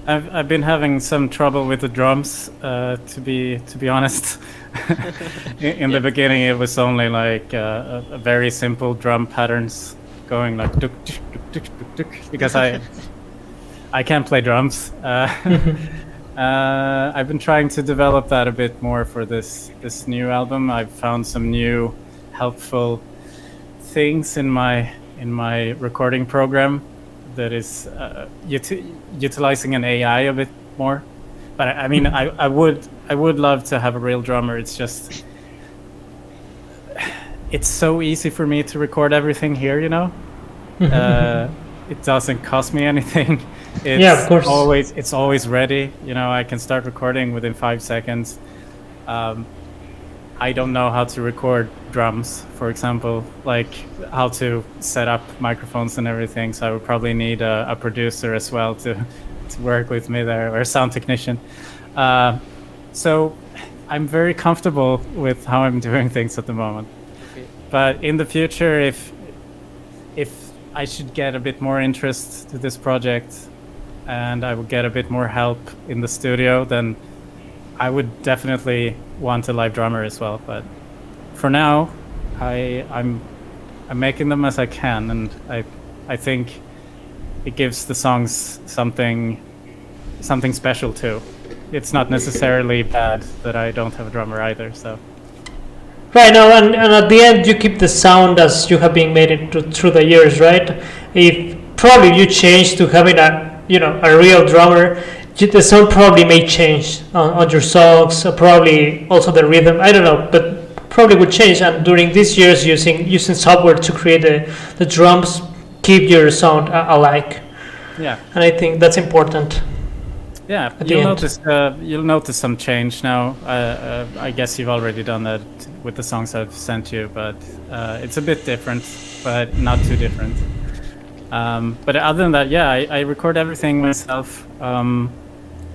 I've been having some trouble with the drums, to be honest. In the beginning, it was only like a very simple drum patterns going like duk, duk, duk, duk, duk, duk, because I can't play drums. I've been trying to develop that a bit more for this new album. I've found some new helpful things in my recording program that is utilizing an AI a bit more. But I mean, I would love to have a real drummer. It's just it's so easy for me to record everything here, you know. It doesn't cost me anything. Yeah, of course. It's always ready. You know, I can start recording within 5 seconds. I don't know how to record drums, for example, like how to set up microphones and everything. So I would probably need a producer as well to work with me there, or a sound technician. So I'm very comfortable with how I'm doing things at the moment. Okay. But in the future, if I should get a bit more interest to this project and I would get a bit more help in the studio, then I would definitely want a live drummer as well. But for now, I'm making them as I can, and I think it gives the songs something special too. It's not necessarily bad that I don't have a drummer either. So. Right now, and at the end, you keep the sound as you have been made it through the years, right? If probably you change to having a real drummer, the sound probably may change on your songs, probably also the rhythm. I don't know, but probably would change. And during these years, using software to create the drums, keep your sound alike. Yeah, and I think that's important. Yeah, you'll notice some change now. I guess you've already done that with the songs I've sent you, but it's a bit different, but not too different. But other than that, yeah, I record everything myself.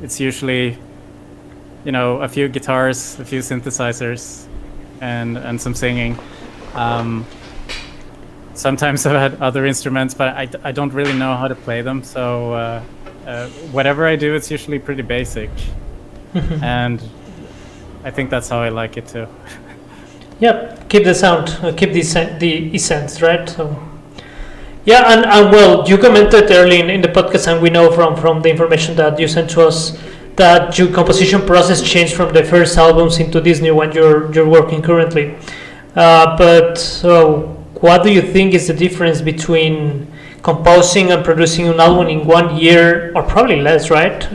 It's usually, a few guitars, a few synthesizers, and some singing. Sometimes I've had other instruments, but I don't really know how to play them, so whatever I do, it's usually pretty basic. And I think that's how I like it too. Yeah, keep the sound, keep the essence, right? So yeah, and well, you commented early in the podcast, and we know from the information that you sent to us that your composition process changed from the first albums into this new one you're working currently. But so, what do you think is the difference between composing and producing an album in 1 year, or probably less, right?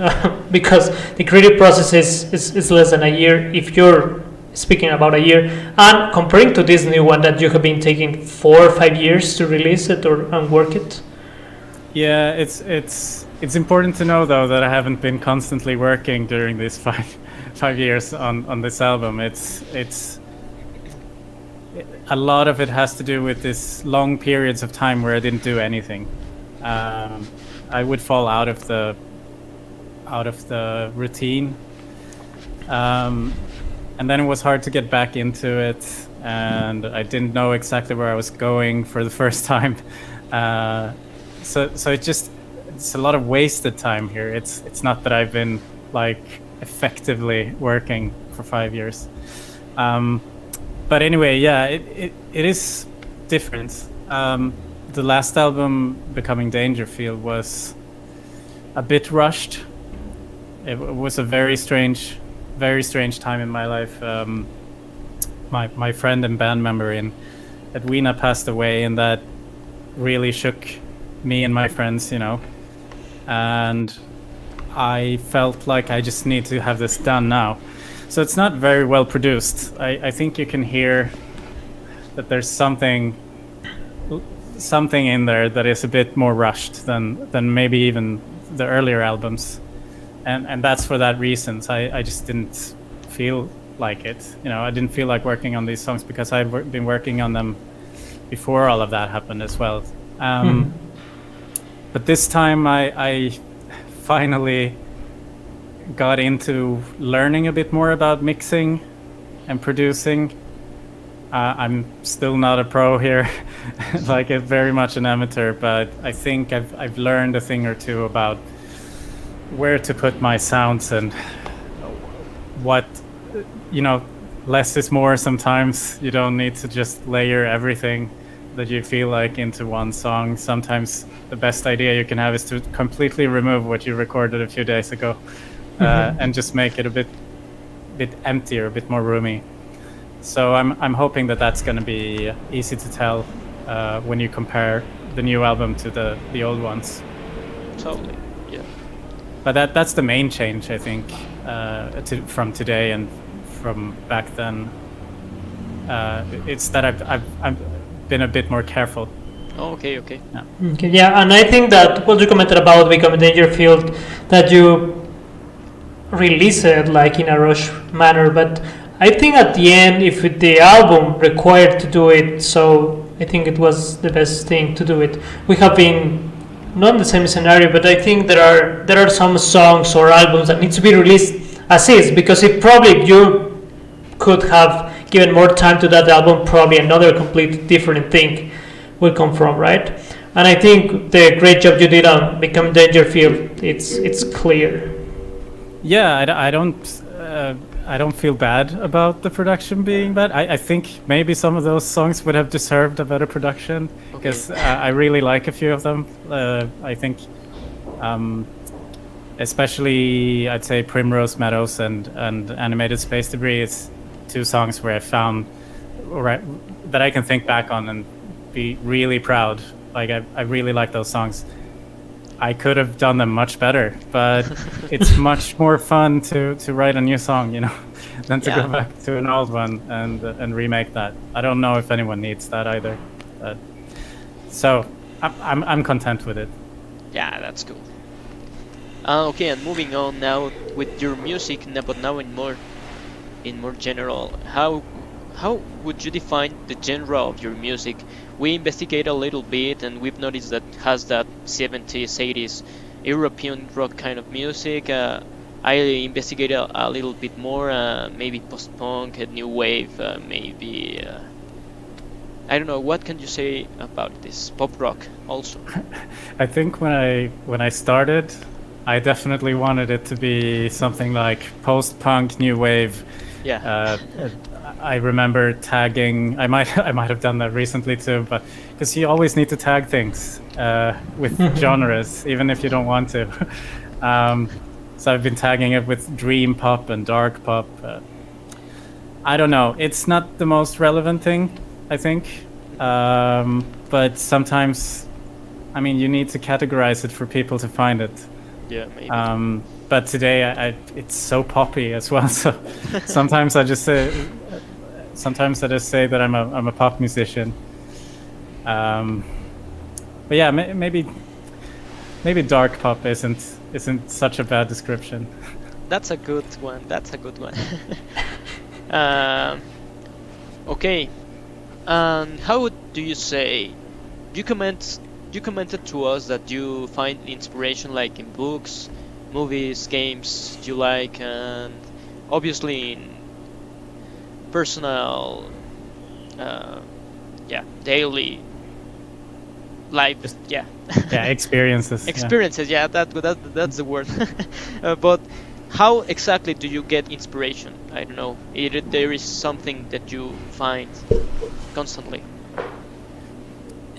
Because the creative process is less than a year if you're speaking about a year, and comparing to this new one that you have been taking 4 or 5 years to release it and work it. Yeah, it's important to know though that I haven't been constantly working during these five years on this album. It's a lot of it has to do with this long periods of time where I didn't do anything. I would fall out of the routine, and then it was hard to get back into it, and I didn't know exactly where I was going for the first time. So it's a lot of wasted time here. It's not that I've been like effectively working for 5 years. But anyway, yeah, it is different. The last album, Becoming Dangerfield, was a bit rushed. It was a very strange time in my life. My friend and band member in Edwina passed away, and that really shook me and my friends, and I felt like I just need to have this done now. So it's not very well produced. I think you can hear that there's something in there that is a bit more rushed than maybe even the earlier albums, and that's for that reason. I just didn't feel like it. I didn't feel like working on these songs because I've been working on them before all of that happened as well. But this time I finally got into learning a bit more about mixing and producing. I'm still not a pro here, like very much an amateur, but I think I've learned a thing or two about where to put my sounds and what, less is more sometimes. You don't need to just layer everything that you feel like into one song. Sometimes the best idea you can have is to completely remove what you recorded a few days ago, and just make it a bit emptier, a bit more roomy. So I'm hoping that that's going to be easy to tell when you compare the new album to the old ones. Totally, yeah. But that's the main change, I think, from today and from back then. It's that I've been a bit more careful. Oh, okay. Yeah. Okay, yeah, and I think that what you commented about Becoming Dangerfield, that you release it like in a rush manner, but I think at the end, if the album required to do it, so I think it was the best thing to do it. We have been not in the same scenario, but I think there are some songs or albums that need to be released as is, because if probably you could have given more time to that album, probably another completely different thing will come from, right? And I think the great job you did on Becoming Dangerfield, it's clear. Yeah, I don't feel bad about the production being bad. I think maybe some of those songs would have deserved a better production, because I really like a few of them. I think, especially I'd say Primrose Meadows and Animated Space Debris is two songs where I found that I can think back on and be really proud. Like I really like those songs. I could have done them much better, but it's much more fun to write a new song, than to go back to an old one and remake that. I don't know if anyone needs that either. So I'm content with it. Yeah, that's cool. Okay, and moving on now with your music, but now in more general, how would you define the genre of your music? We investigate a little bit, and we've noticed that has that 70s, 80s European rock kind of music. I investigated a little bit more, maybe post-punk, new wave, maybe... I don't know, what can you say about this? Pop rock also? I think when I started, I definitely wanted it to be something like post-punk, new wave. Yeah. I remember tagging. I might have done that recently too, but because you always need to tag things with genres, even if you don't want to. So I've been tagging it with dream pop and dark pop. I don't know. It's not the most relevant thing, I think. But sometimes, I mean, you need to categorize it for people to find it. Yeah, maybe. But today, it's so poppy as well. So sometimes I just say that I'm a pop musician. But yeah, maybe dark pop isn't such a bad description. That's a good one. Okay. And how do you say? You commented to us that you find inspiration like in books, movies, games you like, and obviously in personal, daily life. Experiences. Experiences. Yeah, that's the word. But how exactly do you get inspiration? I don't know. There is something that you find constantly.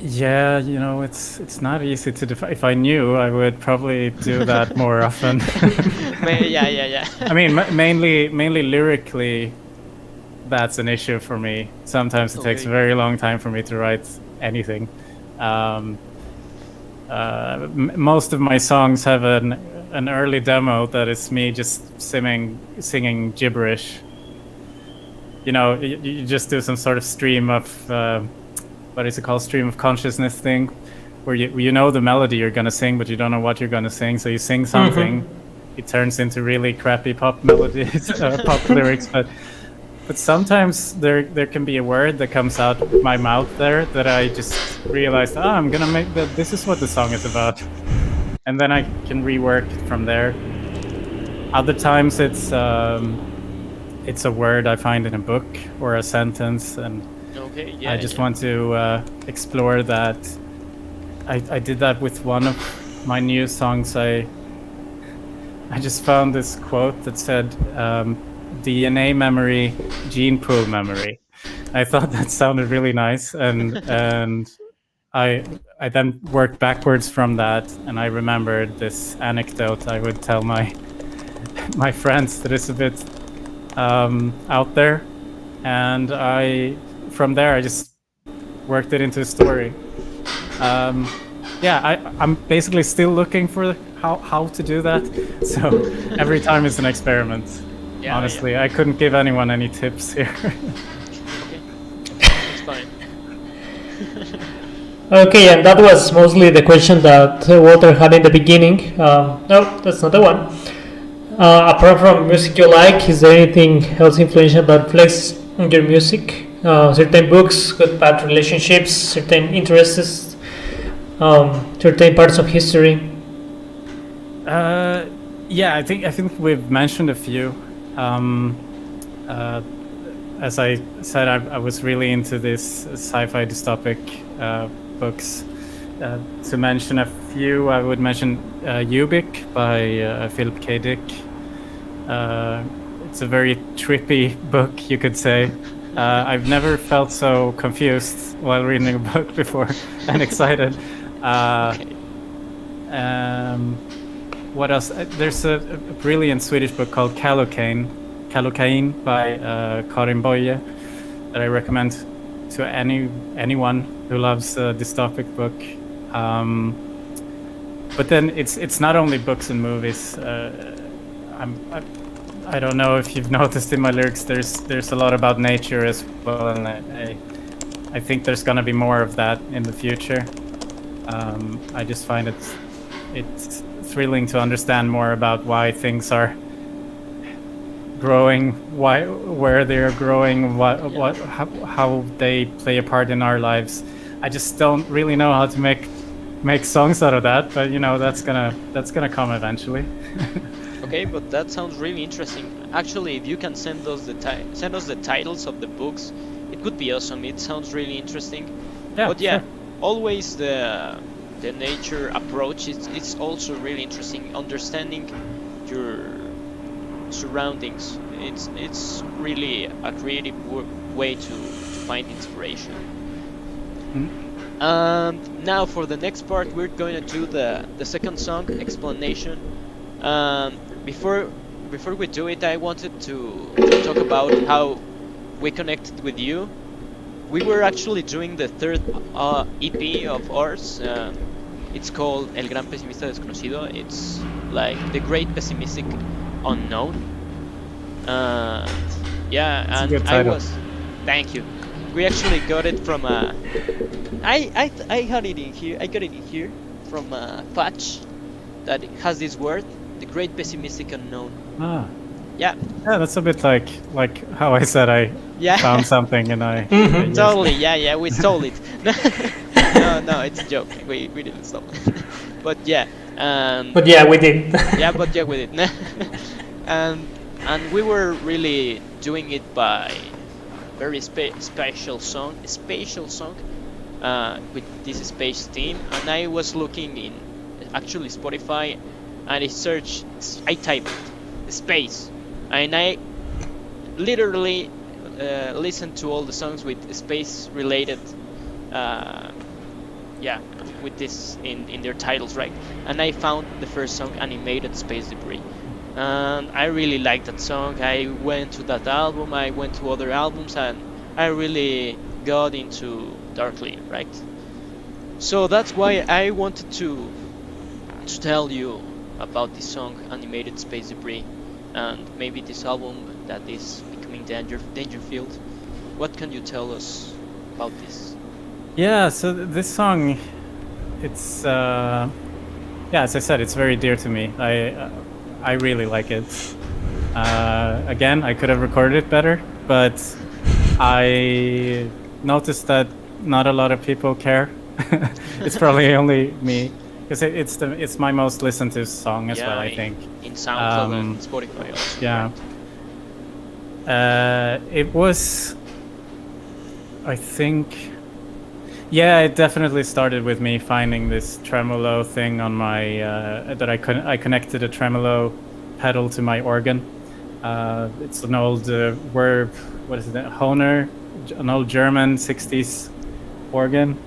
Yeah, it's not easy to define. If I knew, I would probably do that more often. Yeah. I mean, mainly lyrically, that's an issue for me. Sometimes it takes a very long time for me to write anything. Most of my songs have an early demo that is me just singing gibberish. You just do some sort of stream of what is it called? Stream of consciousness thing, where you know the melody you're gonna sing, but you don't know what you're gonna sing. So you sing something, it turns into really crappy pop melodies, pop lyrics. But sometimes there can be a word that comes out of my mouth there that I just realized, I'm gonna make that. This is what the song is about, and then I can rework it from there. Other times it's a word I find in a book or a sentence, and I just want to explore that. I did that with one of my new songs. I just found this quote that said, DNA memory, gene pool memory. I thought that sounded really nice, and I then worked backwards from that, and I remembered this anecdote I would tell my friends that is a bit out there, and from there I just worked it into a story. I'm basically still looking for how to do that, so every time it's an experiment. Honestly, I couldn't give anyone any tips here. It's fine. Okay, and that was mostly the question that Walter had in the beginning. No, that's not the one. Apart from music you like, is there anything else influential that reflects on your music? Certain books, good bad relationships, certain interests, certain parts of history? I think we've mentioned a few. As I said, I was really into this sci-fi dystopic books. To mention a few, I would mention Ubik by Philip K. Dick. It's a very trippy book, you could say. I've never felt so confused while reading a book before and excited. What else? There's a brilliant Swedish book called Kallocain by Karin Boye that I recommend to anyone who loves a dystopic book. But then it's not only books and movies. I don't know if you've noticed in my lyrics, there's a lot about nature as well, and I think there's gonna be more of that in the future. I just find it's thrilling to understand more about why things are growing, where they're growing, how they play a part in our lives. I just don't really know how to make songs out of that, but that's gonna come eventually. Okay, but that sounds really interesting. Actually, if you can send us the titles of the books, it could be awesome. It sounds really interesting. But sure. Always the nature approach. It's also really interesting. Understanding surroundings. It's really a creative way to find inspiration. And now for the next part, we're going to do the second song explanation. Before we do it, I wanted to talk about how we connected with you. We were actually doing the third EP of ours. It's called El Gran Pesimista Desconocido. It's like the Great Pessimistic Unknown. Yeah, It's a and good I title. was. Thank you. We actually got it from a. I had it in here. I got it in here from a patch that has this word, the Great Pessimistic Unknown. Ah, Yeah, yeah, that's a bit like how I said I yeah. found something and I Mhm. I used Totally, it. yeah, we stole it. No, it's a joke. We didn't steal it. But yeah, But yeah, we did. yeah, but yeah, we did. and we were really doing it by very spatial song, with this space theme. And I was looking in actually Spotify, and I typed space, and I literally listened to all the songs with space related, with this in their titles, right? And I found the first song, Animated Space Debris, and I really liked that song. I went to that album, I went to other albums, and I really got into Darkly, right? So that's why I wanted to tell you about this song, Animated Space Debris, and maybe this album that is becoming Dangerfield. What can you tell us about this? Yeah, so this song, it's as I said, it's very dear to me. I really like it. Again, I could have recorded it better, but I noticed that not a lot of people care. It's probably only me, because it's my most listened to song as well, I think. In SoundCloud and Spotify also. Yeah. Right? It was, I think, yeah, it definitely started with me finding this tremolo thing on my that I connected a tremolo pedal to my organ. It's an old what is it? Hohner, an old German 60s organ.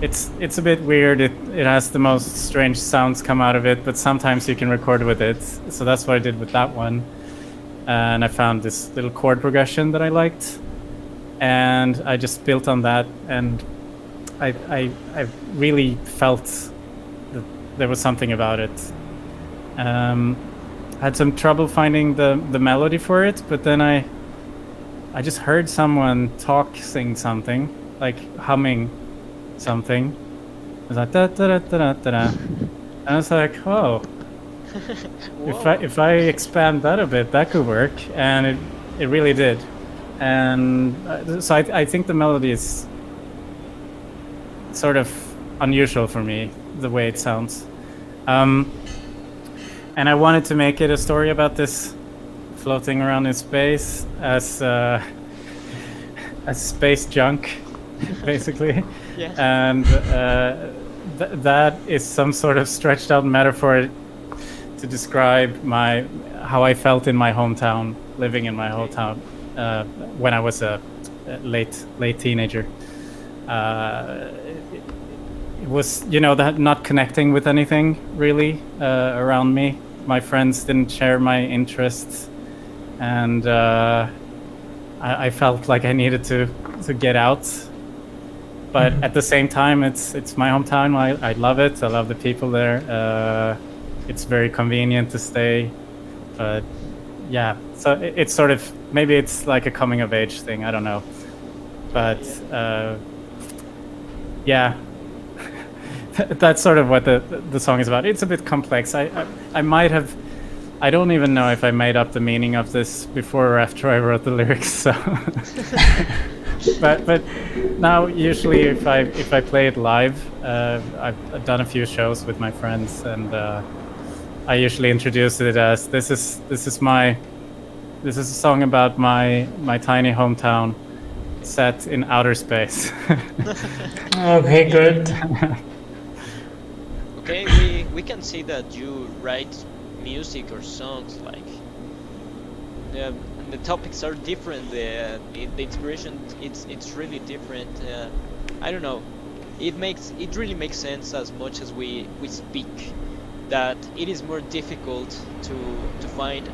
It's a bit weird. It has the most strange sounds come out of it, but sometimes you can record with it. So that's what I did with that one. And I found this little chord progression that I liked, and I just built on that. And I really felt that there was something about it. I had some trouble finding the melody for it, but then I just heard someone sing something, like humming something. It was like da da da da da da, and I was like, oh, if I expand that a bit, that could work, and it really did. And so I think the melody is sort of unusual for me, the way it sounds. And I wanted to make it a story about this floating around in space as space junk, basically. Yeah. And that is some sort of stretched out metaphor to describe how I felt in my hometown, living in my hometown when I was a late teenager. It was, that not connecting with anything really around me. My friends didn't share my interests, and I felt like I needed to get out. But at the same time, it's my hometown. I love it. I love the people there. It's very convenient to stay. But yeah, so it's sort of, maybe it's like a coming of age thing. I don't know. But yeah. That's sort of what the song is about. It's a bit complex. I might have, I don't even know if I made up the meaning of this before or after I wrote the lyrics. So, but now usually if I play it live, I've done a few shows with my friends, and I usually introduce it as this is a song about my tiny hometown set in outer space. Okay, good. Okay, we can see that you write music or songs, like the topics are different, the inspiration it's really different. I don't know. It really makes sense as much as we speak that it is more difficult to find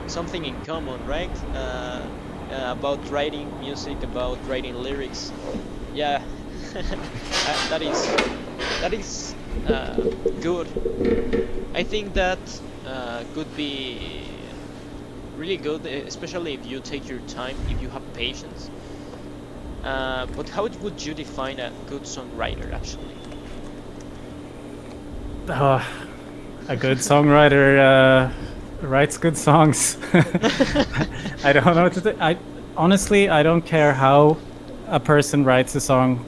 something in common, right? About writing music, about writing lyrics. Yeah, that is good. I think that could be really good, especially if you take your time, if you have patience. But how would you define a good songwriter, actually? A good songwriter writes good songs. I don't know what to think. Honestly, I don't care how a person writes a song,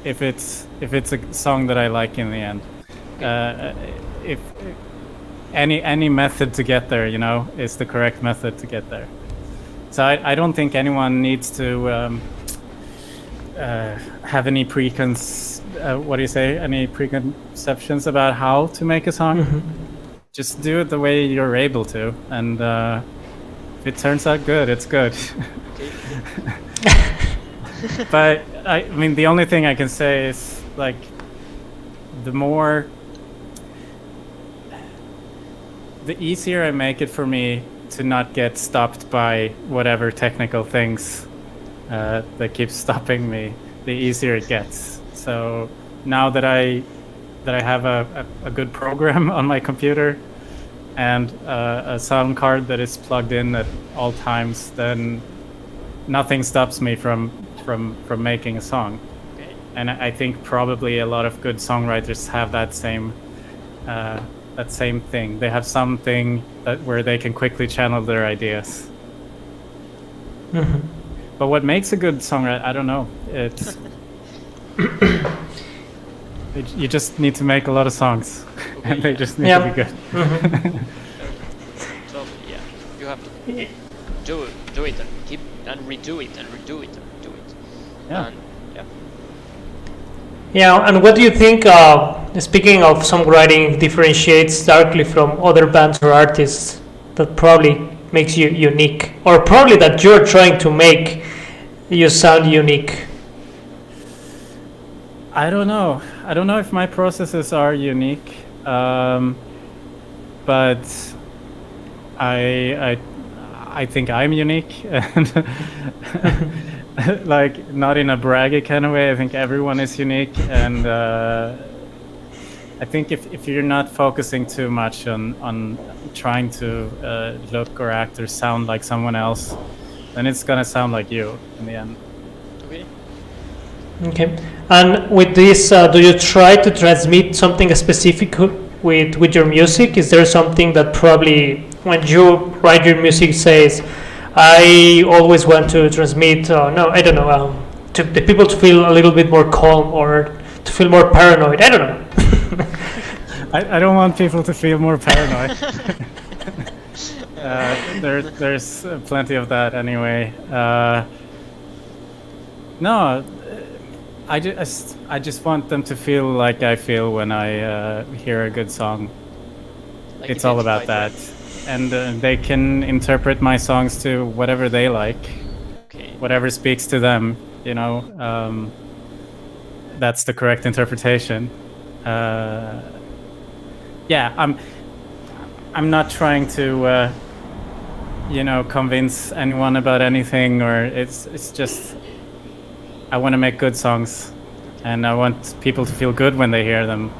if it's a song that I like in the end. If any method to get there, is the correct method to get there. So I don't think anyone needs to have any any preconceptions about how to make a song. Mm-hmm. Just do it the way you're able to, and if it turns out good, it's good. But I mean, the only thing I can say is, like, the easier I make it for me to not get stopped by whatever technical things that keeps stopping me, the easier it gets. So now that I have a good program on my computer and a sound card that is plugged in at all times, then nothing stops me from making a song. Okay. And I think probably a lot of good songwriters have that same thing. They have something where they can quickly channel their ideas. Mm-hmm. But what makes a good songwriter, I don't know. It's you just need to make a lot of songs, and they just need to be good. Mm-hmm. So yeah, you have to do it and keep and redo it and redo it and redo it. Yeah. And, yeah. Yeah, and what do you think, speaking of songwriting, differentiates darkly from other bands or artists that probably makes you unique, or probably that you're trying to make you sound unique? I don't know. I don't know if my processes are unique, but I think I'm unique, and like, not in a braggy kind of way. I think everyone is unique, and I think if you're not focusing too much on trying to look or act or sound like someone else, then it's gonna sound like you in the end. Okay. Okay. And with this, do you try to transmit something specific with your music? Is there something that probably, when you write your music, says, I always want to transmit, to the people to feel a little bit more calm or to feel more paranoid? I don't know. I don't want people to feel more paranoid. There's plenty of that anyway. No, I just want them to feel like I feel when I hear a good song. Like, it's all about that. And they can interpret my songs to whatever they like. Okay. Whatever speaks to them, that's the correct interpretation. Yeah, I'm not trying to convince anyone about anything, or it's just I want to make good songs, and I want people to feel good when they hear them.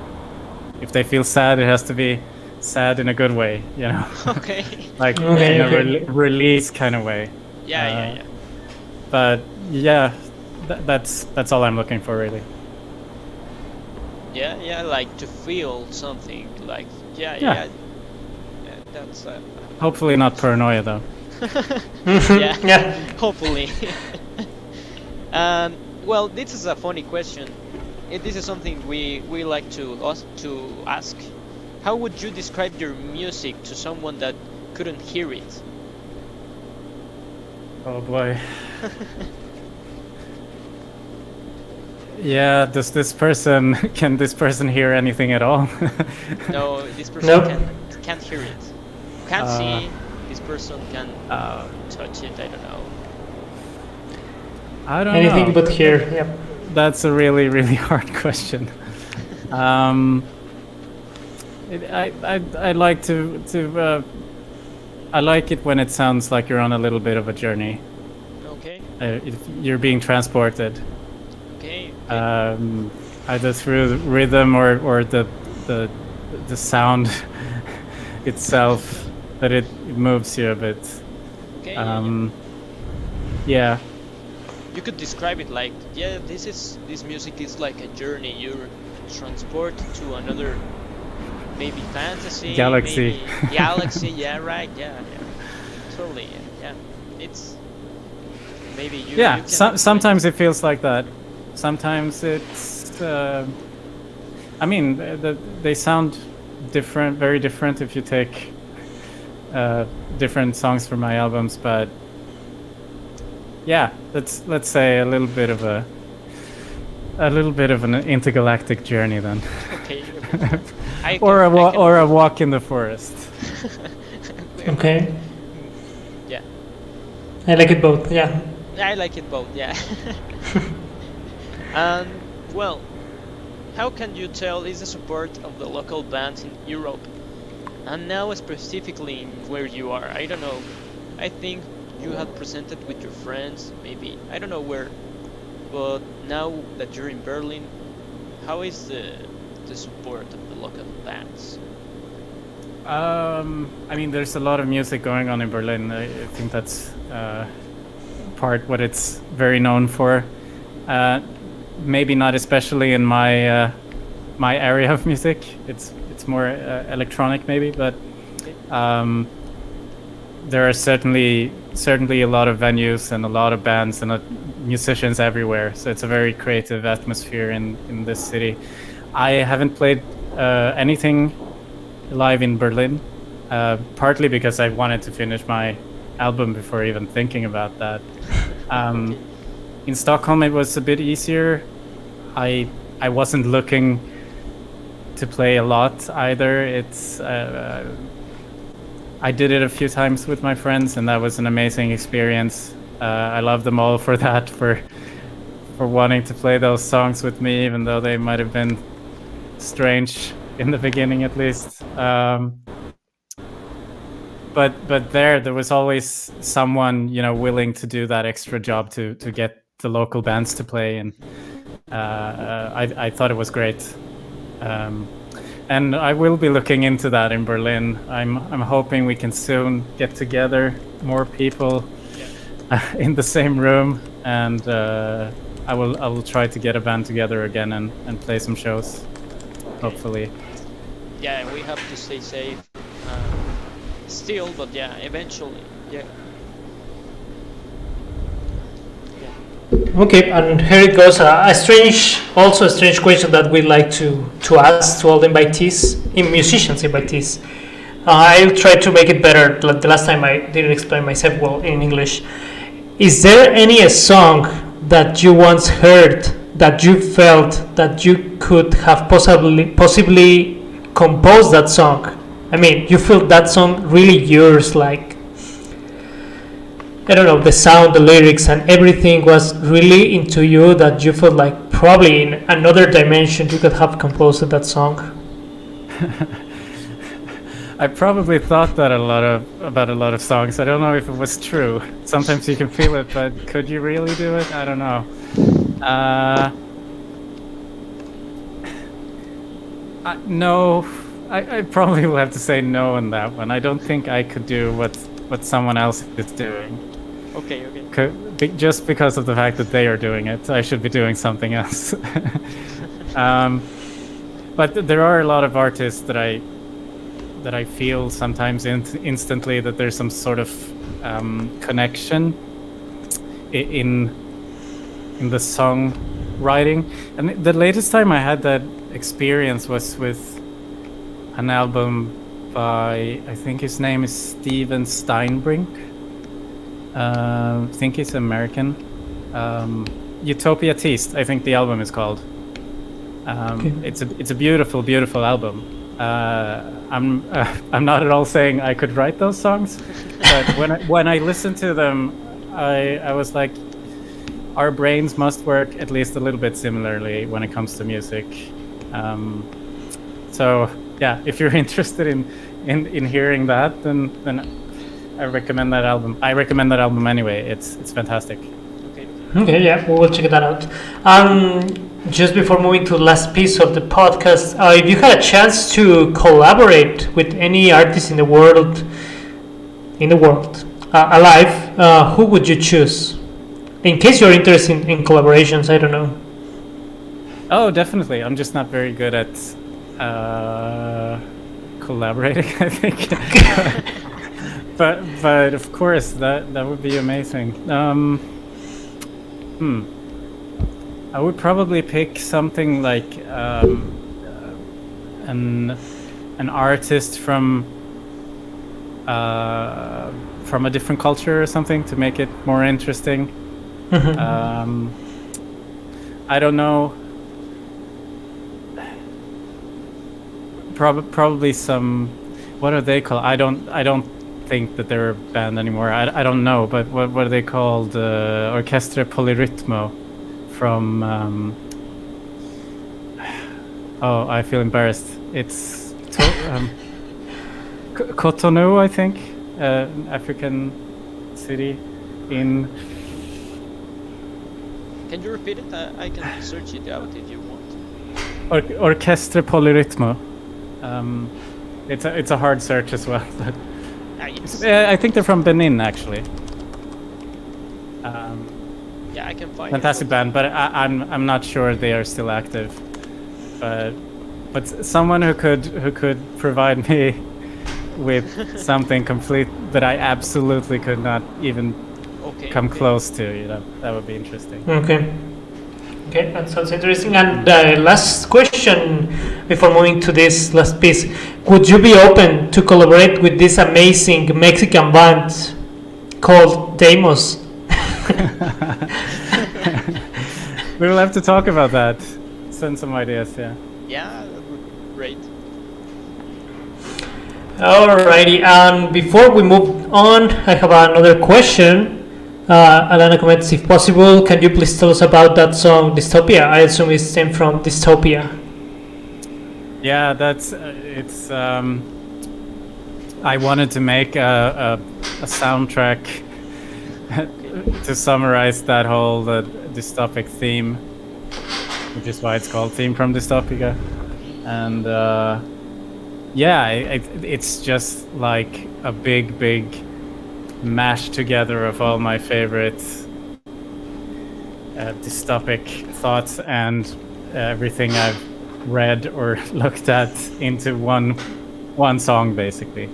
If they feel sad, it has to be sad in a good way, Okay. like Okay, in a okay. release kind of way. Yeah. But yeah, that's all I'm looking for, really. Yeah, like to feel something, like Yeah. yeah. That's Hopefully not paranoia, though. yeah. Yeah. Hopefully. Well, this is a funny question. This is something we like to ask. How would you describe your music to someone that couldn't hear it? Oh boy. Yeah, does this person can this person hear anything at all? No, this person Nope. can't hear it. Can't see. This person can uh, touch it. I don't know. I don't Anything know. but here. Yep. That's a really, really hard question. I like I like it when it sounds like you're on a little bit of a journey. Okay. If you're being transported, Okay. either through the rhythm or the sound itself, that it moves you a bit. Okay. Yeah. You could describe it like, yeah, this music is like a journey. You're transported to another, maybe fantasy, Galaxy. maybe galaxy. Yeah, right. Yeah, totally. Yeah, it's maybe you. Yeah, you can sometimes it feels like that. Sometimes it's. I mean, they sound different, very different if you take different songs from my albums, but yeah, let's say a little bit of an intergalactic journey then, Okay. I or can- a walk in the forest. Okay. Yeah, I like it both. Yeah. I like it both. Yeah. And well, how can you tell is the support of the local bands in Europe, and now specifically in where you are? I don't know. I think you had presented with your friends, maybe I don't know where, but now that you're in Berlin, how is the support of the local bands? I mean, there's a lot of music going on in Berlin. I think that's part what it's very known for. Maybe not especially in my my area of music. It's more electronic maybe, but there are certainly a lot of venues and a lot of bands and musicians everywhere. So it's a very creative atmosphere in this city. I haven't played anything live in Berlin, partly because I wanted to finish my album before even thinking about that. In Stockholm, it was a bit easier. I wasn't looking to play a lot either. It's I did it a few times with my friends, and that was an amazing experience. I love them all for that, for wanting to play those songs with me, even though they might have been strange in the beginning, at least. But there was always someone, willing to do that extra job to get the local bands to play, and I thought it was great. And I will be looking into that in Berlin. I'm hoping we can soon get together, more people in the same room, and I will try to get a band together again and play some shows, hopefully. Yeah, we have to stay safe still, but yeah, eventually, yeah. Okay, and here it goes. A strange question that we like to ask to all the invitees, musicians invitees. I'll try to make it better. The last time I didn't explain myself well in English. Is there any song that you once heard that you felt that you could have possibly composed that song? I mean, you feel that song really yours, like, I don't know, the sound, the lyrics, and everything was really into you, that you felt like probably in another dimension you could have composed that song? I probably thought that about a lot of songs. I don't know if it was true. Sometimes you can feel it, but could you really do it? I don't know. No, I probably will have to say no on that one. I don't think I could do what someone else is doing. Okay. Just because of the fact that they are doing it, I should be doing something else. But there are a lot of artists that I feel sometimes instantly that there's some sort of connection in the song writing. And the latest time I had that experience was with an album by, I think his name is Steven Steinbrink. I think he's American. Utopia Teast, I think the album is called. It's a beautiful album. I'm not at all saying I could write those songs, but when I listened to them, I was like, our brains must work at least a little bit similarly when it comes to music. So yeah, if you're interested in hearing that, then I recommend that album. I recommend that album anyway. It's fantastic. Okay, yeah, we will check that out. Just before moving to the last piece of the podcast, if you had a chance to collaborate with any artist in the world, alive, who would you choose? In case you're interested in collaborations, I don't know. Oh, definitely. I'm just not very good at collaborating, I think. but of course, that would be amazing. I would probably pick something like an artist from a different culture or something to make it more interesting. I don't know. Probably some. What are they called? I don't think that they're a band anymore. I don't know, but what are they called? Orchestre Polyrythmo from. Oh, I feel embarrassed. It's Cotonou, I think, an African city in. Can you repeat it? I can search it out if you want. Orchestre Polyrythmo. It's a hard search as well. But I think they're from Benin, actually. Yeah, I can find. Fantastic band, but I'm not sure they are still active. But someone who could provide me with something complete that I absolutely could not even come close to, that would be interesting. Okay, that sounds interesting. And last question before moving to this last piece: would you be open to collaborate with this amazing Mexican band called Deimos? We will have to talk about that. Send some ideas, yeah. Yeah, that would be great. Alrighty, and before we move on, I have another question. Alana comments, if possible, can you please tell us about that song Dystopia? I assume it stemmed from Dystopia. Yeah, that's it's. I wanted to make a soundtrack to summarize that whole dystopic theme, which is why it's called Theme from Dystopia. And it's just like a big mash together of all my favorite dystopic thoughts and everything I've read or looked at into one song, basically.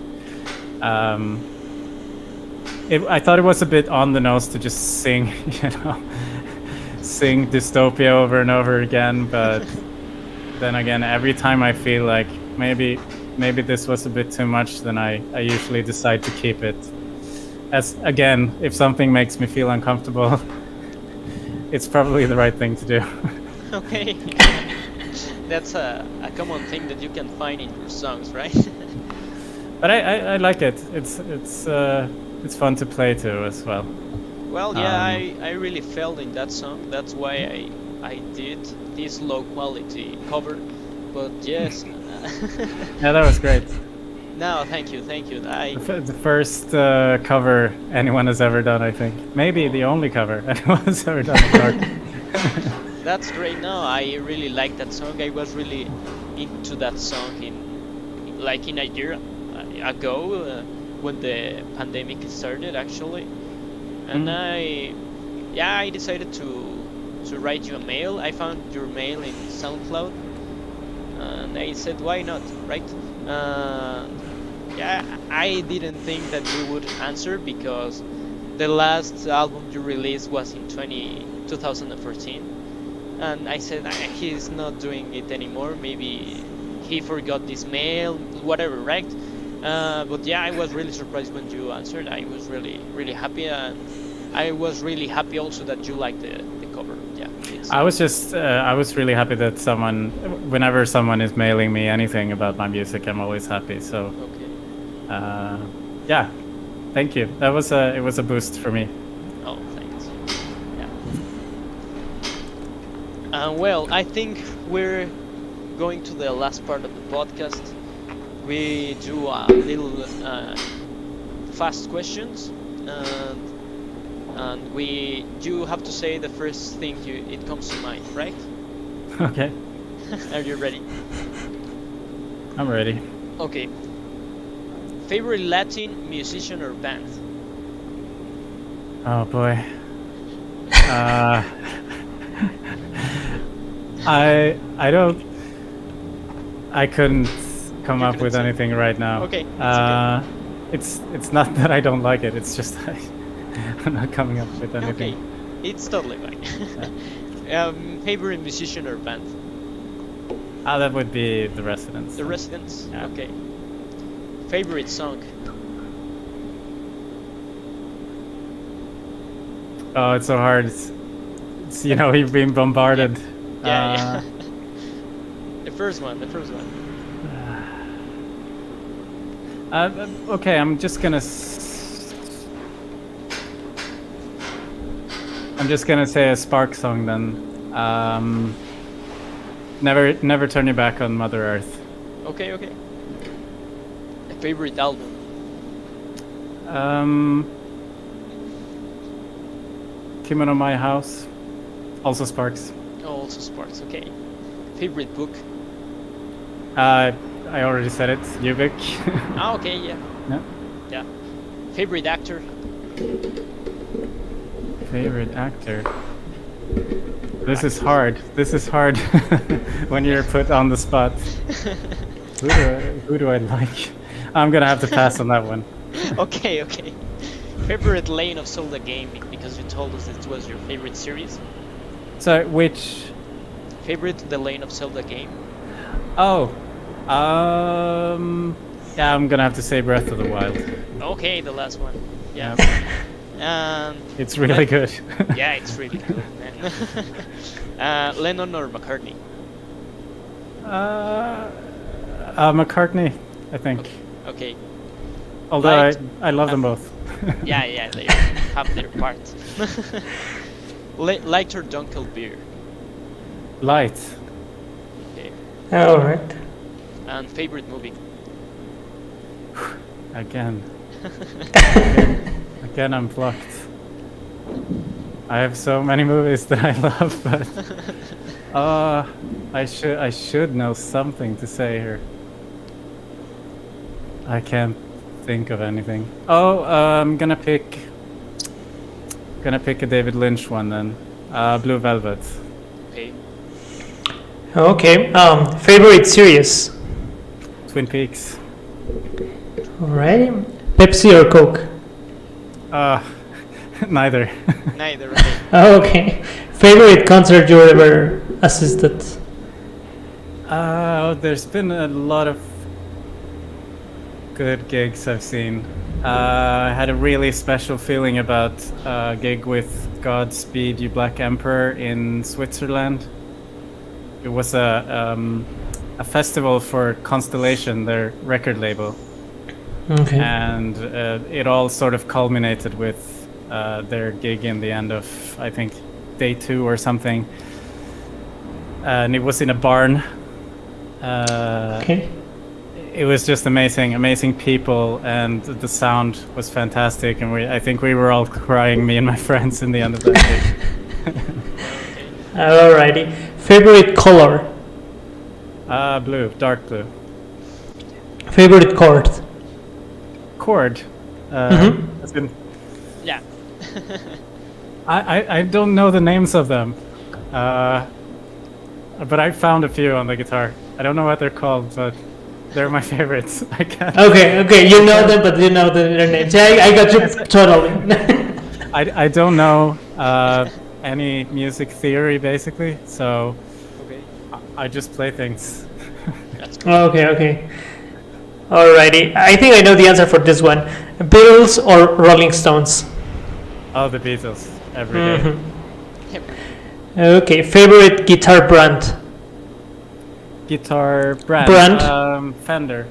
I thought it was a bit on the nose to just sing, sing dystopia over and over again, but then again, every time I feel like maybe this was a bit too much, then I usually decide to keep it. As again, if something makes me feel uncomfortable, it's probably the right thing to do. Okay. That's a common thing that you can find in your songs, right? But I like it. It's fun to play to as well. Well, yeah, I really felt in that song. That's why I did this low quality cover. But yes. Yeah, that was great. No, thank you. The first cover anyone has ever done, I think. Maybe the only cover anyone has ever done. That's great. No, I really like that song. I was really into that song in a year ago when the pandemic started, actually. And I decided to write you a mail. I found your mail in SoundCloud, and I said, why not, right? I didn't think that you would answer because the last album you released was in 2014, and I said he's not doing it anymore. Maybe he forgot this mail, whatever, right? But yeah, I was really surprised when you answered. I was really happy, and I was really happy also that you liked the cover. Yeah. I was really happy that whenever someone is mailing me anything about my music, I'm always happy. So, Okay. yeah, thank you. It was a boost for me. Oh, thanks. Yeah. Well, I think we're going to the last part of the podcast. We do a little fast questions, and you have to say the first thing it comes to mind, right? Okay, Are you ready? I'm ready. Okay. Favorite Latin musician or band? Oh boy. I couldn't come You up couldn't with say. anything right now. Okay, it's It's not that I don't like it. It's just I'm not coming up with okay. anything. It's totally fine. Favorite musician or band? That would be The Residents. The Residents? Yeah. Okay. Favorite song? Oh, it's so hard. It's you've been bombarded. Yeah. The first one. Okay, I'm just gonna say a Spark song then. Never turn your back on Mother Earth. Okay. A favorite album? Kimono My House. Also Sparks. Oh, also Sparks. Okay. Favorite book? I already said it. Ubik. Ah, okay, yeah. Yeah. Favorite actor? Favorite actor. This is hard. When you're put on the spot. Who do I like? I'm gonna have to pass on that one. Okay. Favorite Lane of Zelda game, because you told us it was your favorite series. So which? Favorite The Lane of Zelda game? Oh. Yeah, I'm gonna have to say Breath of the Wild. Okay, the last one. Yeah. It's really good. Yeah, it's really good, man. Lennon or McCartney? McCartney, I think. Okay. Although Light. I love them both. Yeah, they have their part. Light or dunkel beer? Light. Okay. All right. And favorite movie? Again, I'm blocked. I have so many movies that I love, but I should know something to say here. I can't think of anything. Oh, I'm gonna pick a David Lynch one then. Blue Velvet. Okay. Okay. Favorite series? Twin Peaks. Alright. Pepsi or Coke? Neither. Neither. Okay. Okay. Favorite concert you ever assisted? There's been a lot of good gigs I've seen. I had a really special feeling about a gig with Godspeed You Black Emperor in Switzerland. It was a festival for Constellation, their record label. Okay. And it all sort of culminated with their gig in the end of, I think, day 2 or something. And it was in a barn. Okay. It was just amazing people, and the sound was fantastic. And I think we were all crying, me and my friends, in the end of that gig. Alrighty. Favorite color? Blue, dark blue. Favorite chord? Chord. Mhm. As in, Yeah. I don't know the names of them, but I found a few on the guitar. I don't know what they're called, but they're my favorites. I can't. Okay. You know them, but you know their names. Yeah, I got you totally. I don't know any music theory basically, so Okay. I just play things. That's cool. Okay. Alrighty. I think I know the answer for this one. Beatles or Rolling Stones? Oh, the Beatles every day. Mhm. Yep. Okay, favorite guitar brand? Guitar brand. Fender.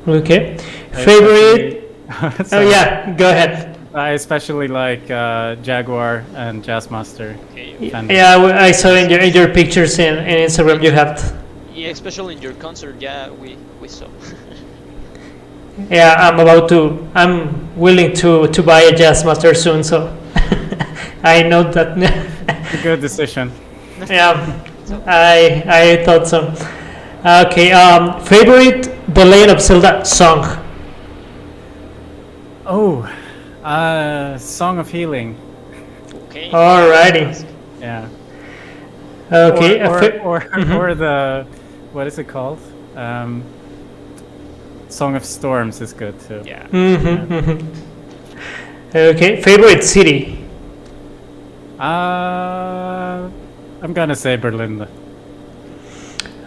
Okay. I Favorite? especially- Oh Sorry. yeah, go ahead. I especially like Jaguar and Jazzmaster. Okay. Fender. Yeah, I saw in your pictures in Instagram you have. Yeah, especially in your concert. Yeah, we saw. Yeah, I'm willing to buy a Jazzmaster soon, so I know that. A good decision. Yeah, I thought so. Okay, favorite The Legend of Zelda song? Oh, Song of Healing. Okay. Alrighty. Yeah. Okay. Or the, what is it called? Song of Storms is good too. Yeah. Okay, favorite city? I'm gonna say Berlin.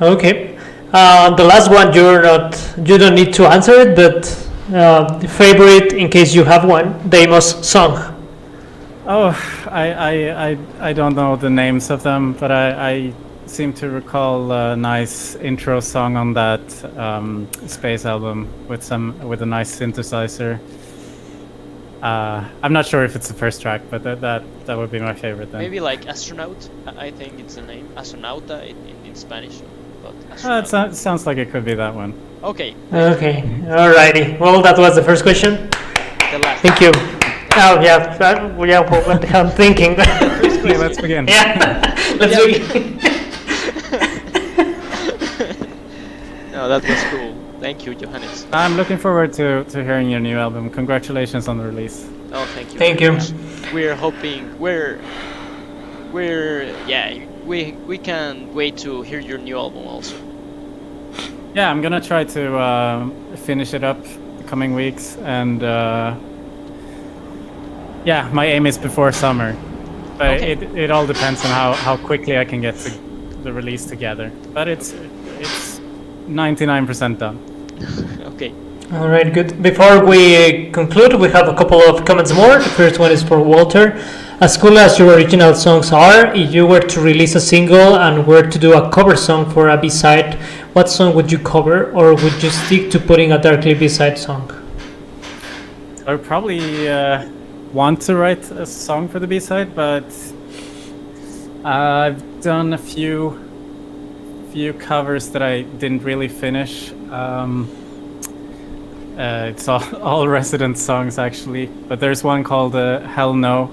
Okay. The last one you don't need to answer it, but favorite in case you have one, Deimos song. Oh, I don't know the names of them, but I seem to recall a nice intro song on that Space album with a nice synthesizer. I'm not sure if it's the first track, but that would be my favorite then. Maybe like astronaut. I think it's the name. Astronauta in Spanish. But astronaut. It sounds like it could be that one. Okay. Okay. Alrighty. Well, that was the first question. The last. Thank you. Oh yeah. Well, I'm thinking. Okay, let's begin. Yeah. Let's begin. No, that was cool. Thank you, Johannes. I'm looking forward to hearing your new album. Congratulations on the release. Oh, thank you. Thank very you. much. We're hoping we can't wait to hear your new album also. Yeah, I'm gonna try to finish it up the coming weeks, and yeah, my aim is before summer, but Okay. it all depends on how quickly I can get the release together. But it's 99% done. Okay. All right, good. Before we conclude, we have a couple of comments more. The first one is for Walter. As cool as your original songs are, if you were to release a single and were to do a cover song for a B-side, what song would you cover, or would you stick to putting a Darkly B-side song? I would probably want to write a song for the B-side, but I've done a few covers that I didn't really finish. It's all resident songs actually, but there's one called Hell No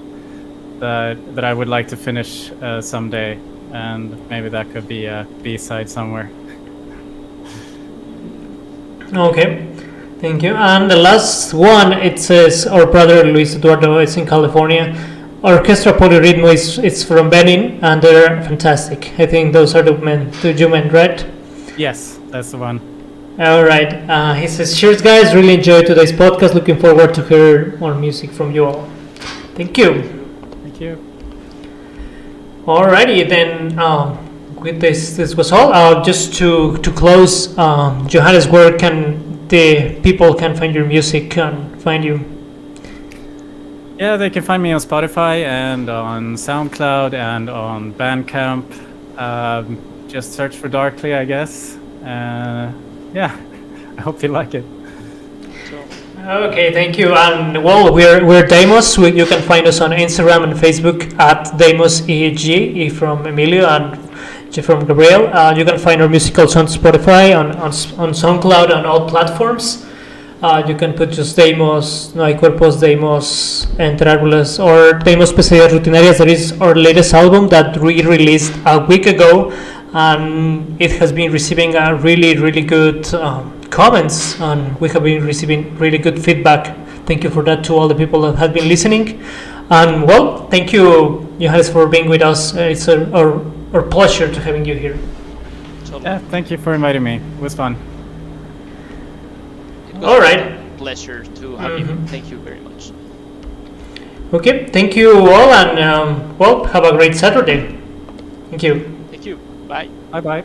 that I would like to finish someday, and maybe that could be a B-side somewhere. Okay, thank you. And the last one, it says our brother Luis Eduardo is in California. Orchestra Polyrhythmo is from Benin, and they're fantastic. I think those are the you meant, right? Yes, that's the one. All right. He says, cheers, guys. Really enjoyed today's podcast. Looking forward to hear more music from you all. Thank you. Thank you. Alrighty, then with this was all. Just to close, Johannes, where can the people can find your music and find you? Yeah, they can find me on Spotify and on Soundcloud and on Bandcamp. Just search for Darkly, I guess. Yeah, I hope you like it. Okay, thank you. And well, we're Deimos. You can find us on Instagram and Facebook at Deimos EG, from Emilio and G from Gabriel. You can find our musicals on Spotify, on SoundCloud, on all platforms. You can put just Deimos, No Hay Cuerpos, Deimos, Entre Árboles, or Deimos Pesadillas Rutinarias. That is our latest album that we released a week ago, and it has been receiving a really good comments, and we have been receiving really good feedback. Thank you for that to all the people that have been listening. And well, thank you, Johannes, for being with us. It's our pleasure to having you here. Yeah, thank you for inviting me. It was fun. All right. Pleasure to have you. Thank you very much. Okay, thank you all, and well, have a great Saturday. Thank you. Thank you. Bye. Bye bye.